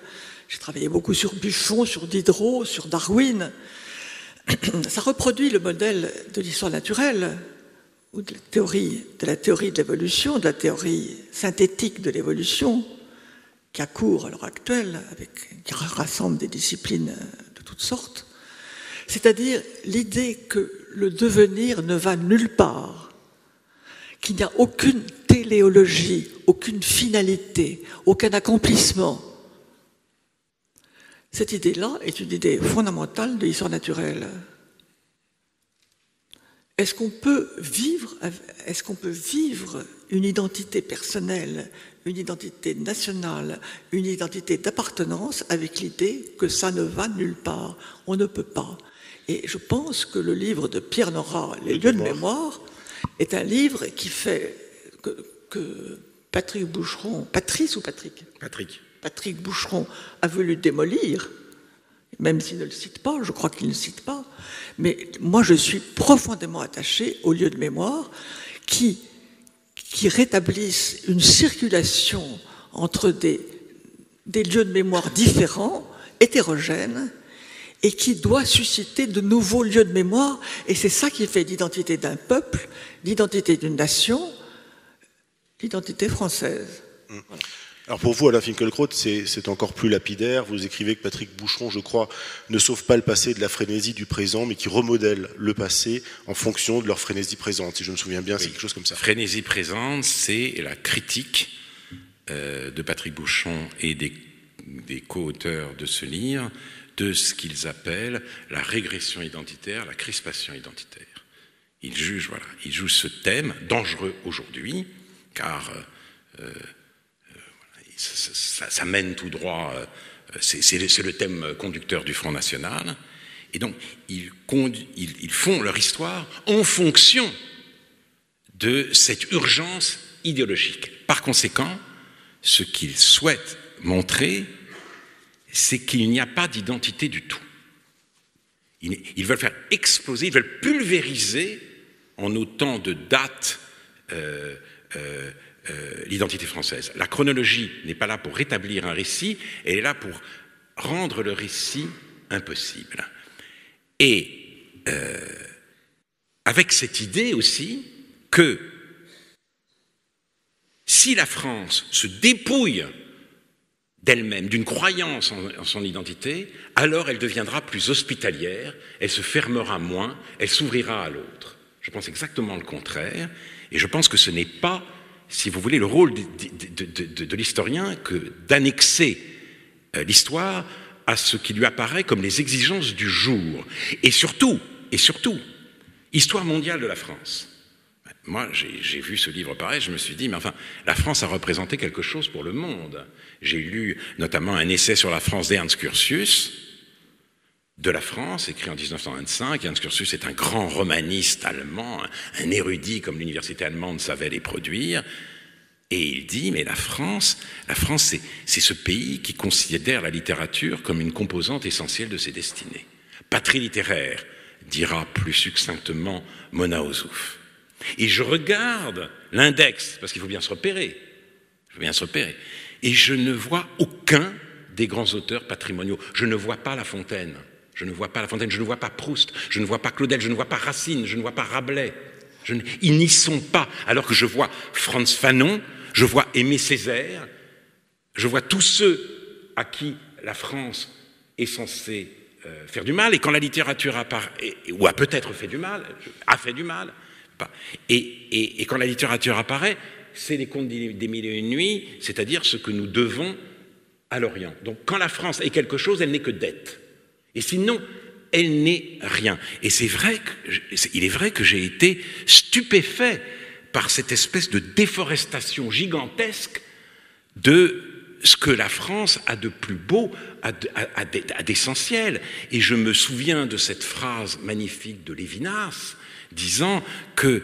j'ai travaillé beaucoup sur Buffon, sur Diderot, sur Darwin. Ça reproduit le modèle de l'histoire naturelle, ou de la théorie de l'évolution, de la théorie synthétique de l'évolution, qui a cours à l'heure actuelle, qui rassemble des disciplines de toutes sortes. C'est-à-dire l'idée que le devenir ne va nulle part, qu'il n'y a aucune téléologie, aucune finalité, aucun accomplissement. Cette idée-là est une idée fondamentale de l'histoire naturelle. Est-ce qu'on peut vivre une identité personnelle, une identité nationale, une identité d'appartenance avec l'idée que ça ne va nulle part? On ne peut pas. Et je pense que le livre de Pierre Nora, Les lieux de mémoire, est un livre qui fait que Patrick Boucheron, Patrick Boucheron a voulu démolir, même s'il ne le cite pas, je crois qu'il ne le cite pas, mais moi je suis profondément attaché aux lieux de mémoire qui rétablissent une circulation entre des lieux de mémoire différents, hétérogènes, et qui doit susciter de nouveaux lieux de mémoire, et c'est ça qui fait l'identité d'un peuple, l'identité d'une nation, l'identité française. Voilà. Alors pour vous, Alain Finkielkraut, c'est encore plus lapidaire. Vous écrivez que Patrick Boucheron, je crois, ne sauve pas le passé de la frénésie du présent, mais qui remodèle le passé en fonction de leur frénésie présente. Si je me souviens bien, oui. C'est quelque chose comme ça. Frénésie présente, c'est la critique de Patrick Boucheron et des co-auteurs de ce livre de ce qu'ils appellent la régression identitaire, la crispation identitaire. Ils jugent ce thème dangereux aujourd'hui, car ça mène tout droit, c'est le thème conducteur du Front National, et donc ils font leur histoire en fonction de cette urgence idéologique. Par conséquent, ce qu'ils souhaitent montrer, c'est qu'il n'y a pas d'identité du tout. Ils veulent faire exploser, ils veulent pulvériser en autant de dates l'identité française. La chronologie n'est pas là pour rétablir un récit, elle est là pour rendre le récit impossible. Et avec cette idée aussi que si la France se dépouille d'elle-même, d'une croyance en son identité, alors elle deviendra plus hospitalière, elle se fermera moins, elle s'ouvrira à l'autre. Je pense exactement le contraire, et je pense que ce n'est pas, si vous voulez, le rôle de l'historien que d'annexer l'histoire à ce qui lui apparaît comme les exigences du jour. Et surtout, histoire mondiale de la France. Moi, j'ai vu ce livre pareil, je me suis dit, mais enfin, la France a représenté quelque chose pour le monde. J'ai lu notamment un essai sur la France d'Ernst Curtius, de la France, écrit en 1925. Ernst Curtius est un grand romaniste allemand, un érudit comme l'université allemande savait les produire. Et il dit, mais la France c'est ce pays qui considère la littérature comme une composante essentielle de ses destinées. Patrie littéraire, dira plus succinctement Mona Ozouf. Et je regarde l'index, parce qu'il faut bien se repérer, et je ne vois aucun des grands auteurs patrimoniaux. Je ne vois pas La Fontaine, je ne vois pas Proust, je ne vois pas Claudel, je ne vois pas Racine, je ne vois pas Rabelais. Ils n'y sont pas, alors que je vois Frantz Fanon, je vois Aimé Césaire, je vois tous ceux à qui la France est censée faire du mal, et quand la littérature apparaît, ou a peut-être fait du mal, et quand la littérature apparaît, c'est les contes des mille et une nuits, c'est-à-dire ce que nous devons à l'Orient. Donc quand la France est quelque chose, elle n'est que dette. Et sinon, elle n'est rien. Et il est vrai que j'ai été stupéfait par cette espèce de déforestation gigantesque de ce que la France a de plus beau, a d'essentiel. Et je me souviens de cette phrase magnifique de Lévinas, disant que,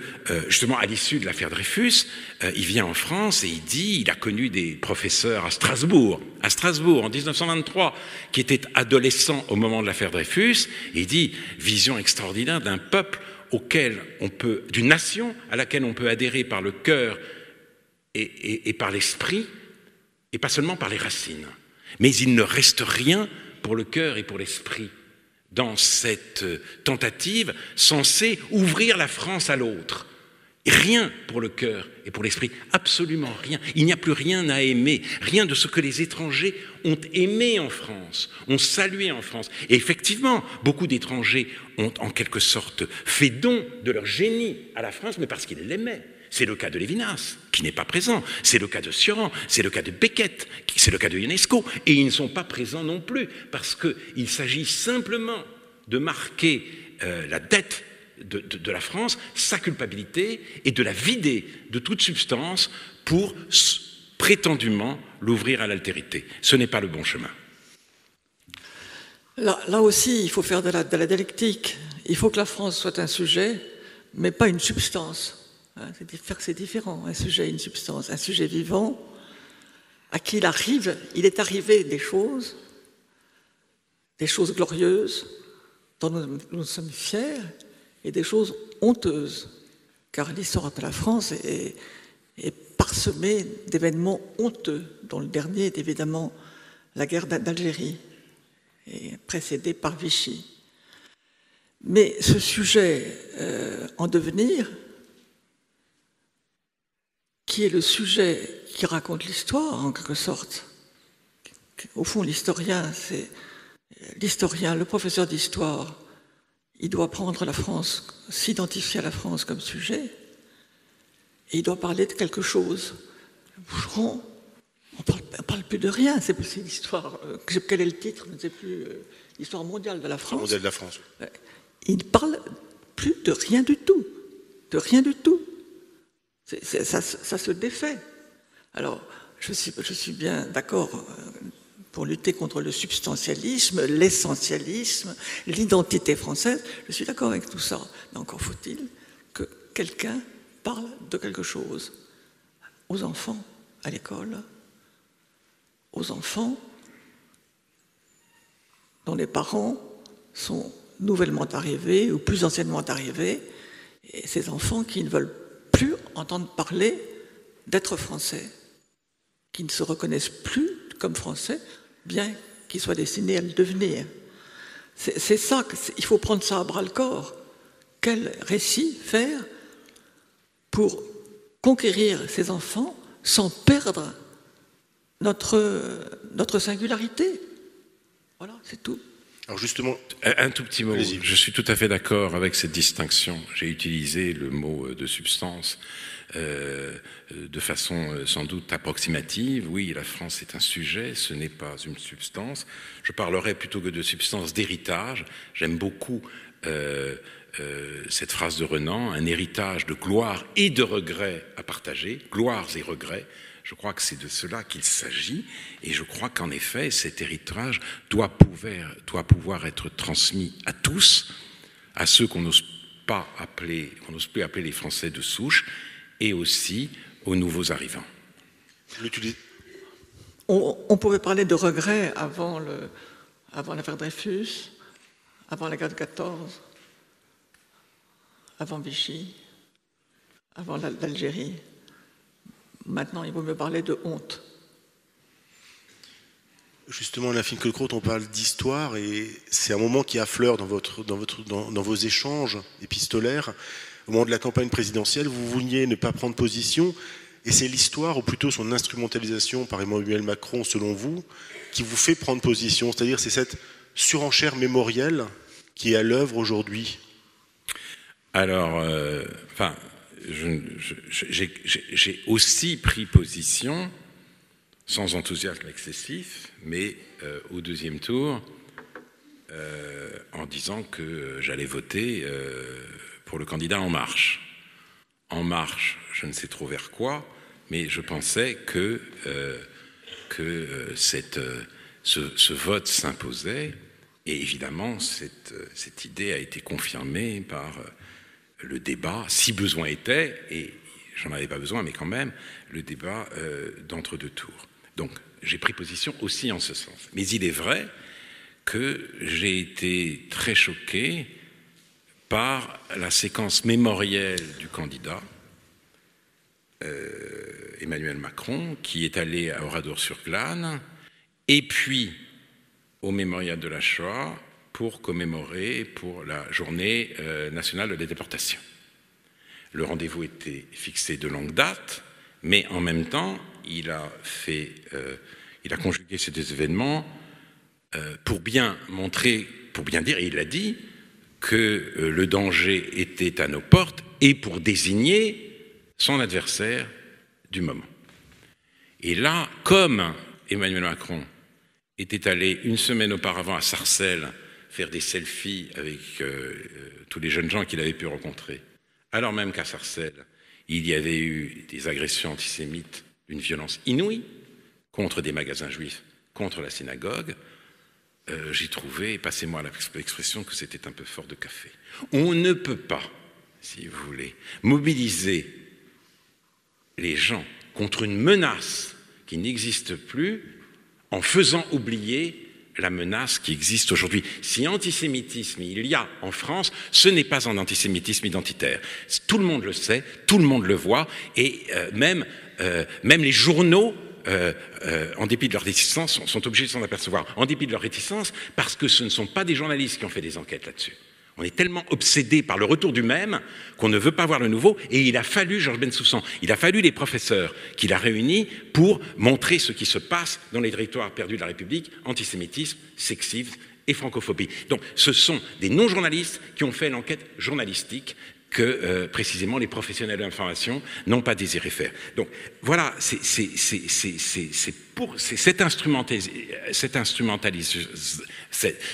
justement, à l'issue de l'affaire Dreyfus, il vient en France et il dit, il a connu des professeurs à Strasbourg en 1923, qui étaient adolescents au moment de l'affaire Dreyfus, et il dit, vision extraordinaire d'un peuple d'une nation à laquelle on peut adhérer par le cœur et par l'esprit, et pas seulement par les racines. Mais il ne reste rien pour le cœur et pour l'esprit dans cette tentative censée ouvrir la France à l'autre. Rien pour le cœur et pour l'esprit, absolument rien. Il n'y a plus rien à aimer, rien de ce que les étrangers ont aimé en France, ont salué en France. Et effectivement, beaucoup d'étrangers ont en quelque sorte fait don de leur génie à la France, mais parce qu'ils l'aimaient. C'est le cas de Lévinas, qui n'est pas présent. C'est le cas de Sioran, c'est le cas de Beckett, c'est le cas de Ionesco. Et ils ne sont pas présents non plus, parce qu'il s'agit simplement de marquer la dette de la France, sa culpabilité, et de la vider de toute substance pour prétendument l'ouvrir à l'altérité. Ce n'est pas le bon chemin. Là aussi, il faut faire de la dialectique. Il faut que la France soit un sujet, mais pas une substance. C'est différent, un sujet et une substance. Un sujet vivant, à qui il est arrivé des choses glorieuses, dont nous sommes fiers, et des choses honteuses, car l'histoire de la France est parsemée d'événements honteux, dont le dernier est évidemment la guerre d'Algérie, et précédée par Vichy. Mais ce sujet en devenir, qui est le sujet qui raconte l'histoire, en quelque sorte. Au fond, l'historien, le professeur d'histoire, il doit prendre la France, s'identifier à la France comme sujet, et il doit parler de quelque chose. Boucheron, on ne parle plus de rien, c'est l'histoire. Quel est le titre? Je ne sais plus. L'histoire mondiale de la France. Mondiale de la France. Il ne parle plus de rien du tout. De rien du tout. Ça se défait. Alors, je suis bien d'accord pour lutter contre le substantialisme, l'essentialisme, l'identité française. Je suis d'accord avec tout ça. Mais encore faut-il que quelqu'un parle de quelque chose aux enfants à l'école, aux enfants dont les parents sont nouvellement arrivés ou plus anciennement arrivés Et ces enfants qui ne veulent plus entendre parler d'être français, qui ne se reconnaissent plus comme français, bien qu'ils soient destinés à le devenir. C'est ça, il faut prendre ça à bras-le-corps. Quel récit faire pour conquérir ces enfants sans perdre notre singularité? Voilà, c'est tout. Alors justement, un tout petit mot. Je suis tout à fait d'accord avec cette distinction. J'ai utilisé le mot de substance de façon sans doute approximative. Oui, la France est un sujet, ce n'est pas une substance. Je parlerais plutôt que de substance d'héritage. J'aime beaucoup cette phrase de Renan, un héritage de gloire et de regrets à partager, gloires et regrets. Je crois que c'est de cela qu'il s'agit, et je crois qu'en effet, cet héritage doit pouvoir être transmis à tous, à ceux qu'on n'ose plus appeler les Français de souche, et aussi aux nouveaux arrivants. On pouvait parler de regrets avant l'affaire Dreyfus, avant la guerre de 14, avant Vichy, avant l'Algérie. Maintenant, il vaut mieux parler de honte. Justement, Alain Finkielkraut, on parle d'histoire et c'est un moment qui affleure dans vos échanges épistolaires. Au moment de la campagne présidentielle, vous vouliez ne pas prendre position et c'est l'histoire, ou plutôt son instrumentalisation par Emmanuel Macron, selon vous, qui vous fait prendre position. C'est-à-dire c'est cette surenchère mémorielle qui est à l'œuvre aujourd'hui. Alors, j'ai aussi pris position, sans enthousiasme excessif, mais au deuxième tour, en disant que j'allais voter pour le candidat En Marche. En Marche, je ne sais trop vers quoi, mais je pensais que ce vote s'imposait, et évidemment, cette idée a été confirmée par le débat, si besoin était, et j'en avais pas besoin, mais quand même, le débat d'entre-deux tours. Donc, j'ai pris position aussi en ce sens. Mais il est vrai que j'ai été très choqué par la séquence mémorielle du candidat, Emmanuel Macron, qui est allé à Oradour-sur-Glane, et puis au mémorial de la Shoah, pour commémorer pour la journée nationale de la déportation. Le rendez-vous était fixé de longue date, mais en même temps, il a conjugué ces deux événements pour bien montrer, pour bien dire, et il l'a dit, que le danger était à nos portes et pour désigner son adversaire du moment. Et là, comme Emmanuel Macron était allé une semaine auparavant à Sarcelles faire des selfies avec tous les jeunes gens qu'il avait pu rencontrer, alors même qu'à Sarcelles, il y avait eu des agressions antisémites d'une violence inouïe contre des magasins juifs, contre la synagogue, j'ai trouvé, passez-moi l'expression, que c'était un peu fort de café. On ne peut pas, si vous voulez, mobiliser les gens contre une menace qui n'existe plus en faisant oublier la menace qui existe aujourd'hui. Si antisémitisme il y a en France, ce n'est pas un antisémitisme identitaire. Tout le monde le sait, tout le monde le voit, et même les journaux, en dépit de leur réticence, sont obligés de s'en apercevoir. En dépit de leur réticence, parce que ce ne sont pas des journalistes qui ont fait des enquêtes là-dessus. On est tellement obsédé par le retour du même qu'on ne veut pas voir le nouveau, et il a fallu Georges Bensoussan, il a fallu les professeurs qu'il a réunis pour montrer ce qui se passe dans les territoires perdus de la République, antisémitisme, sexisme et francophobie. Donc ce sont des non-journalistes qui ont fait l'enquête journalistique que précisément les professionnels de l'information n'ont pas désiré faire. Donc voilà, c'est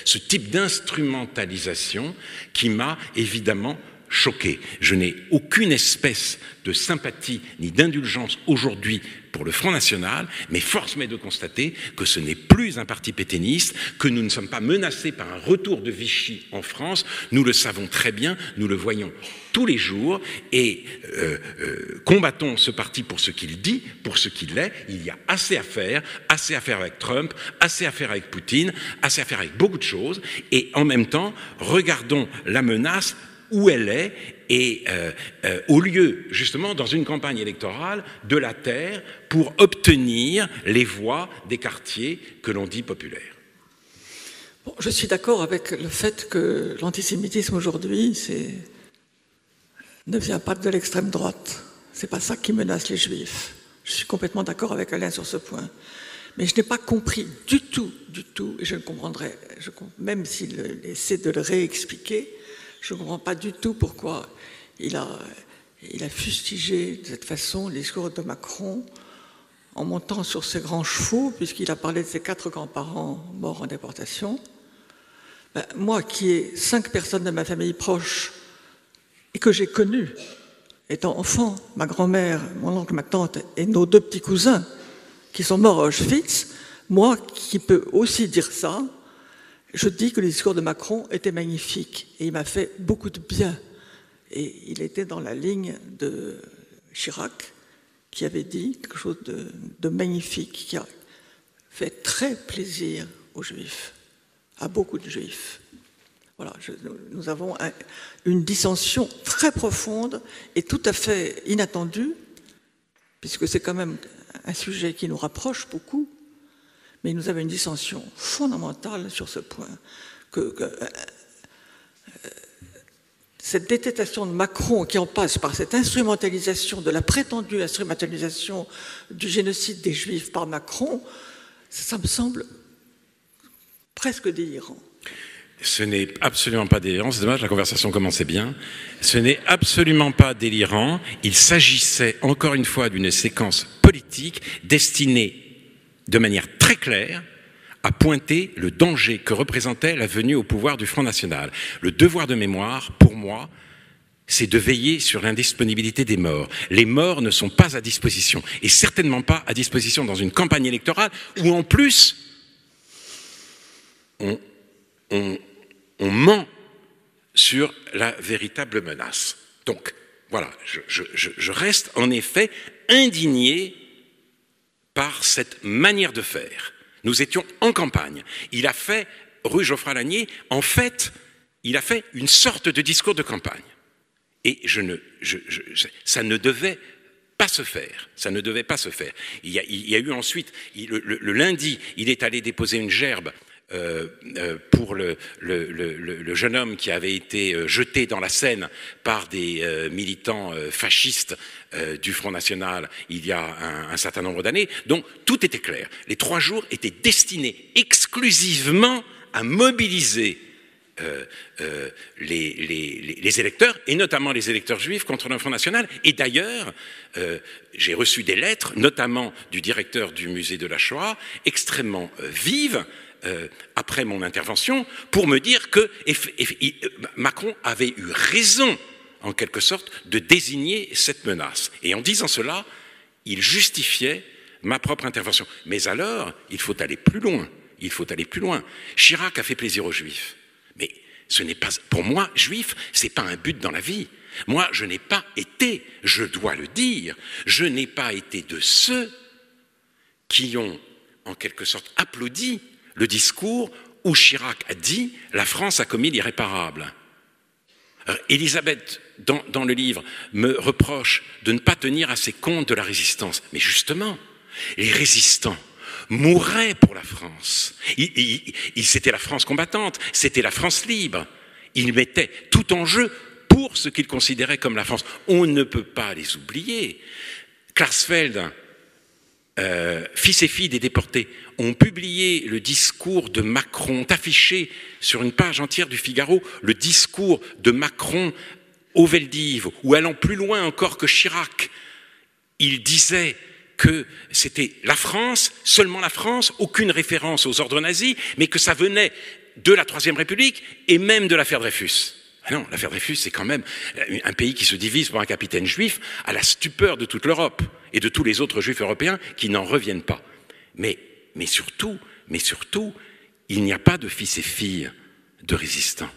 ce type d'instrumentalisation qui m'a évidemment choqué. Je n'ai aucune espèce de sympathie ni d'indulgence aujourd'hui pour le Front National, mais force m'est de constater que ce n'est plus un parti pétainiste, que nous ne sommes pas menacés par un retour de Vichy en France. Nous le savons très bien, nous le voyons tous les jours, et combattons ce parti pour ce qu'il dit, pour ce qu'il est. Il y a assez à faire avec Trump, assez à faire avec Poutine, assez à faire avec beaucoup de choses, et en même temps, regardons la menace où elle est, et au lieu, justement, dans une campagne électorale, de la taire pour obtenir les voix des quartiers que l'on dit populaires. Bon, je suis d'accord avec le fait que l'antisémitisme aujourd'hui, ne vient pas de l'extrême droite. C'est pas ça qui menace les Juifs. Je suis complètement d'accord avec Alain sur ce point. Mais je n'ai pas compris du tout, et je ne comprendrai, même s'il essaie de le réexpliquer, je ne comprends pas du tout pourquoi il a fustigé de cette façon les discours de Macron en montant sur ses grands chevaux, puisqu'il a parlé de ses 4 grands-parents morts en déportation. Ben, moi qui ai 5 personnes de ma famille proche et que j'ai connues étant enfant, ma grand-mère, mon oncle, ma tante et nos 2 petits cousins qui sont morts à Auschwitz, moi qui peux aussi dire ça, je dis que le discours de Macron était magnifique et il m'a fait beaucoup de bien. Et il était dans la ligne de Chirac qui avait dit quelque chose de magnifique, qui a fait très plaisir aux Juifs, à beaucoup de Juifs. Voilà, nous avons une dissension très profonde et tout à fait inattendue, puisque c'est quand même un sujet qui nous rapproche beaucoup, mais nous avons une dissension fondamentale sur ce point, cette détestation de Macron qui en passe par cette instrumentalisation, de la prétendue instrumentalisation du génocide des Juifs par Macron, ça me semble presque délirant. Ce n'est absolument pas délirant, c'est dommage, la conversation commençait bien. Ce n'est absolument pas délirant, il s'agissait encore une fois d'une séquence politique destinée de manière très claire à pointer le danger que représentait la venue au pouvoir du Front National. Le devoir de mémoire, pour moi, c'est de veiller sur l'indisponibilité des morts. Les morts ne sont pas à disposition, et certainement pas à disposition dans une campagne électorale où en plus on ment sur la véritable menace. Donc, voilà, je reste en effet indigné par cette manière de faire. Nous étions en campagne. Il a fait, rue Geoffroy-Lanier, en fait, il a fait une sorte de discours de campagne. Et ça ne devait pas se faire. Ça ne devait pas se faire. Il y a eu ensuite, le lundi, il est allé déposer une gerbe pour le jeune homme qui avait été jeté dans la Seine par des militants fascistes du Front National il y a un certain nombre d'années. Donc tout était clair. Les 3 jours étaient destinés exclusivement à mobiliser les électeurs, et notamment les électeurs juifs, contre le Front National. Et d'ailleurs, j'ai reçu des lettres, notamment du directeur du musée de la Shoah, extrêmement vives, après mon intervention, pour me dire que Macron avait eu raison, en quelque sorte, de désigner cette menace. Et en disant cela, il justifiait ma propre intervention. Mais alors, il faut aller plus loin. Il faut aller plus loin. Chirac a fait plaisir aux Juifs. Mais ce n'est pas, pour moi, juif, c'est pas un but dans la vie. Moi, je n'ai pas été, je dois le dire, je n'ai pas été de ceux qui ont, en quelque sorte, applaudi le discours où Chirac a dit « la France a commis l'irréparable ». Elisabeth, dans le livre, me reproche de ne pas tenir assez compte de la résistance. Mais justement, les résistants mouraient pour la France. C'était la France combattante, c'était la France libre. Ils mettaient tout en jeu pour ce qu'ils considéraient comme la France. On ne peut pas les oublier. Klarsfeld, fils et filles des déportés, ont publié le discours de Macron, ont affiché sur une page entière du Figaro le discours de Macron au Veldiv, ou allant plus loin encore que Chirac. Il disait que c'était la France, seulement la France, aucune référence aux ordres nazis, mais que ça venait de la Troisième République et même de l'affaire Dreyfus. Ah non, l'affaire Dreyfus, c'est quand même un pays qui se divise pour un capitaine juif à la stupeur de toute l'Europe et de tous les autres juifs européens qui n'en reviennent pas. Mais surtout, il n'y a pas de fils et filles de résistants.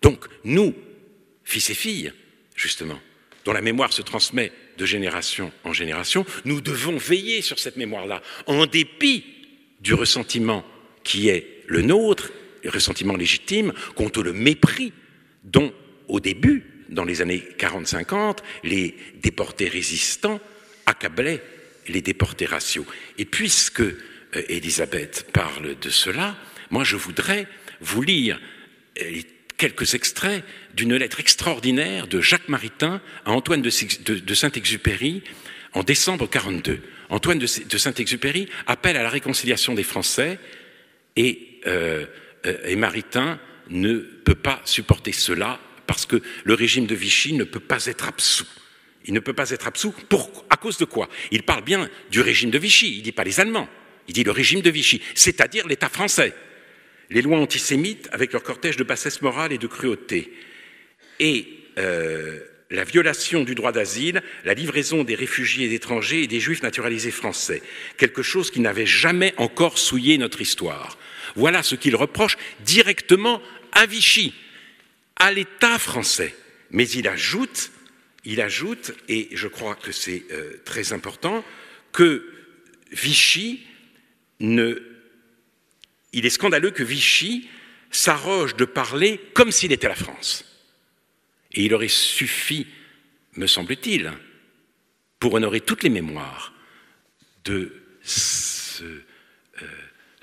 Donc, nous, fils et filles, justement, dont la mémoire se transmet de génération en génération, nous devons veiller sur cette mémoire-là, en dépit du ressentiment qui est le nôtre, le ressentiment légitime, contre le mépris dont au début, dans les années 40-50, les déportés résistants accablaient les déportés raciaux. Et puisque Elisabeth parle de cela, moi je voudrais vous lire quelques extraits d'une lettre extraordinaire de Jacques Maritain à Antoine de Saint-Exupéry en décembre 1942. Antoine de Saint-Exupéry appelle à la réconciliation des Français et Maritain ne peut pas supporter cela parce que le régime de Vichy ne peut pas être absous. Il ne peut pas être absous à cause de quoi? Il parle bien du régime de Vichy, il ne dit pas les Allemands, il dit le régime de Vichy, c'est-à-dire l'État français. Les lois antisémites avec leur cortège de bassesse morale et de cruauté. Et la violation du droit d'asile, la livraison des réfugiés étrangers et des juifs naturalisés français. Quelque chose qui n'avait jamais encore souillé notre histoire. Voilà ce qu'il reproche directement à Vichy, à l'État français. Mais il ajoute, et je crois que c'est très important, que Vichy il est scandaleux que Vichy s'arroge de parler comme s'il était la France. Et il aurait suffi, me semble-t-il, pour honorer toutes les mémoires, de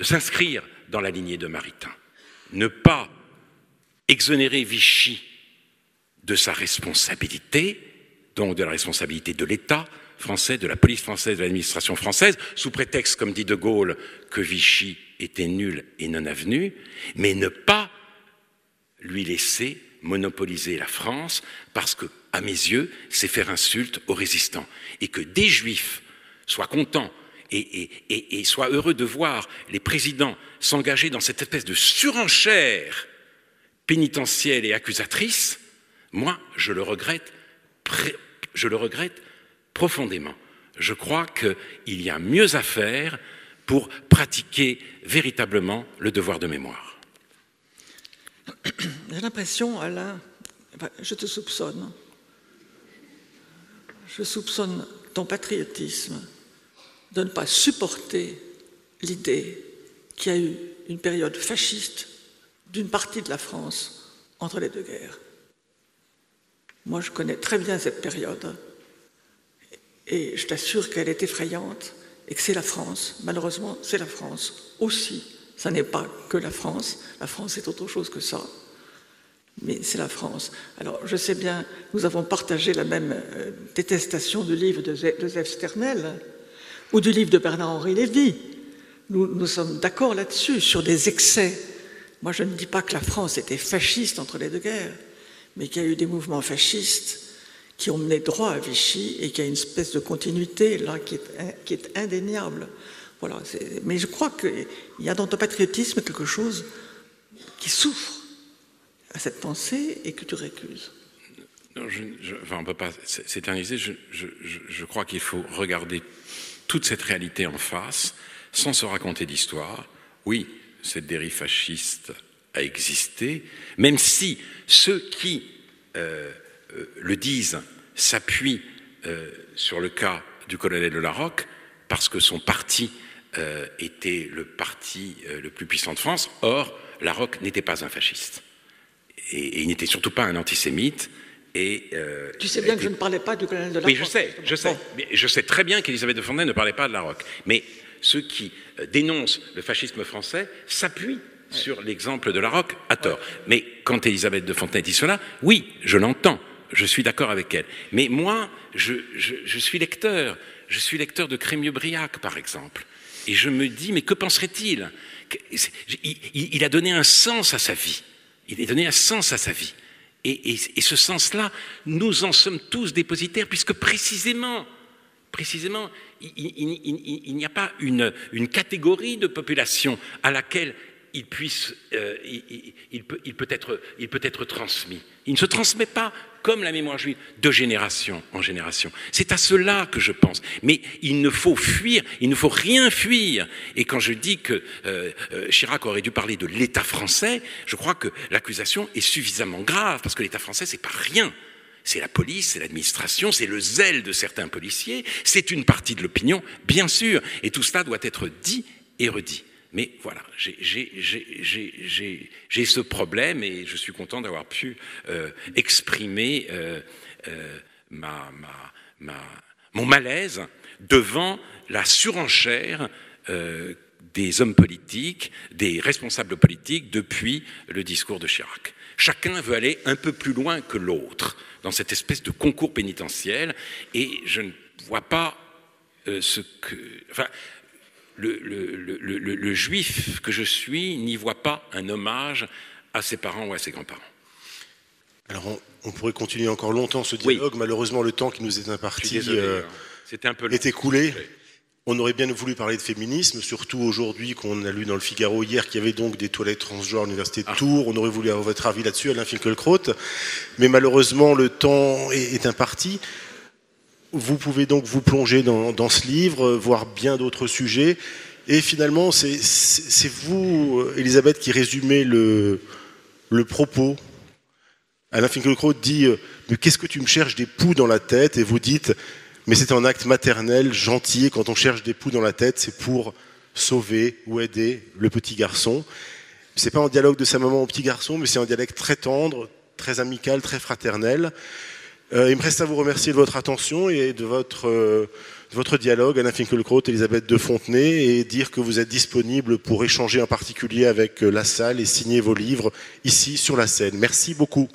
s'inscrire dans la lignée de Maritain. Ne pas exonérer Vichy de sa responsabilité, donc de la responsabilité de l'État français, de la police française, de l'administration française, sous prétexte, comme dit De Gaulle, que Vichy était nul et non avenu, mais ne pas lui laisser monopoliser la France, parce que, à mes yeux, c'est faire insulte aux résistants. Et que des Juifs soient contents et soient heureux de voir les présidents s'engager dans cette espèce de surenchère pénitentielle et accusatrice, moi, je le regrette profondément. Je crois qu'il y a mieux à faire pour pratiquer véritablement le devoir de mémoire. J'ai l'impression, Alain, je te soupçonne. Je soupçonne ton patriotisme de ne pas supporter l'idée qu'il y a eu une période fasciste d'une partie de la France entre les deux guerres. Moi, je connais très bien cette période et je t'assure qu'elle est effrayante et que c'est la France. Malheureusement, c'est la France aussi. Ça n'est pas que la France. La France est autre chose que ça. Mais c'est la France. Alors, je sais bien, nous avons partagé la même détestation du livre de Joseph Sternel ou du livre de Bernard-Henri Lévy. Nous sommes d'accord là-dessus, sur des excès. Moi, je ne dis pas que la France était fasciste entre les deux guerres, mais qu'il y a eu des mouvements fascistes qui ont mené droit à Vichy et qu'il y a une espèce de continuité là qui est indéniable. Voilà. Mais je crois qu'il y a dans ton patriotisme quelque chose qui souffre à cette pensée et que tu récuses. Non, on ne peut pas s'éterniser. Je crois qu'il faut regarder toute cette réalité en face sans se raconter d'histoire. Oui, cette dérive fasciste a existé, même si ceux qui le disent s'appuient sur le cas du colonel de Larocque, parce que son parti était le parti le plus puissant de France. Or, Larocque n'était pas un fasciste. Et il n'était surtout pas un antisémite. Tu sais bien que je ne parlais pas du colonel de Larocque. Oui, je sais. Mais je sais très bien qu'Élisabeth de Fontenay ne parlait pas de Larocque. Mais ceux qui dénoncent le fascisme français s'appuient sur l'exemple de Larocque à tort. Mais quand Élisabeth de Fontenay dit cela, oui, je l'entends. Je suis d'accord avec elle. Mais moi, je suis lecteur. Je suis lecteur de Crémieux-Briac, par exemple. Et je me dis, mais que penserait-il ? Il a donné un sens à sa vie. Il a donné un sens à sa vie. Et ce sens-là, nous en sommes tous dépositaires, puisque précisément, il n'y a pas une catégorie de population à laquelle il peut être transmis. Il ne se transmet pas comme la mémoire juive de génération en génération. C'est à cela que je pense. Mais il ne faut fuir, il ne faut rien fuir. Et quand je dis que Chirac aurait dû parler de l'État français, je crois que l'accusation est suffisamment grave, parce que l'État français, c'est pas rien. C'est la police, c'est l'administration, c'est le zèle de certains policiers, c'est une partie de l'opinion, bien sûr. Et tout cela doit être dit et redit. Mais voilà, j'ai ce problème et je suis content d'avoir pu exprimer mon malaise devant la surenchère des hommes politiques, des responsables politiques depuis le discours de Chirac. Chacun veut aller un peu plus loin que l'autre dans cette espèce de concours pénitentiel et je ne vois pas ce que... Enfin, le juif que je suis n'y voit pas un hommage à ses parents ou à ses grands-parents. Alors on pourrait continuer encore longtemps ce dialogue. Oui. Malheureusement, le temps qui nous est imparti est écoulé. Oui. On aurait bien voulu parler de féminisme, surtout aujourd'hui qu'on a lu dans le Figaro hier qu'il y avait donc des toilettes transgenres à l'université de Tours. On aurait voulu avoir votre avis là-dessus, Alain Finkielkraut. Mais malheureusement, le temps est imparti. Vous pouvez donc vous plonger dans ce livre, voir bien d'autres sujets. Et finalement, c'est vous, Elisabeth, qui résumez le propos. Alain Finkielkraut dit « Mais qu'est-ce que tu me cherches des poux dans la tête ?» Et vous dites « Mais c'est un acte maternel, gentil, et quand on cherche des poux dans la tête, c'est pour sauver ou aider le petit garçon. » C'est pas un dialogue de sa maman au petit garçon, mais c'est un dialogue très tendre, très amical, très fraternel. Il me reste à vous remercier de votre attention et de votre dialogue, Alain Finkielkraut, Elisabeth de Fontenay, et dire que vous êtes disponible pour échanger en particulier avec la salle et signer vos livres ici sur la scène. Merci beaucoup.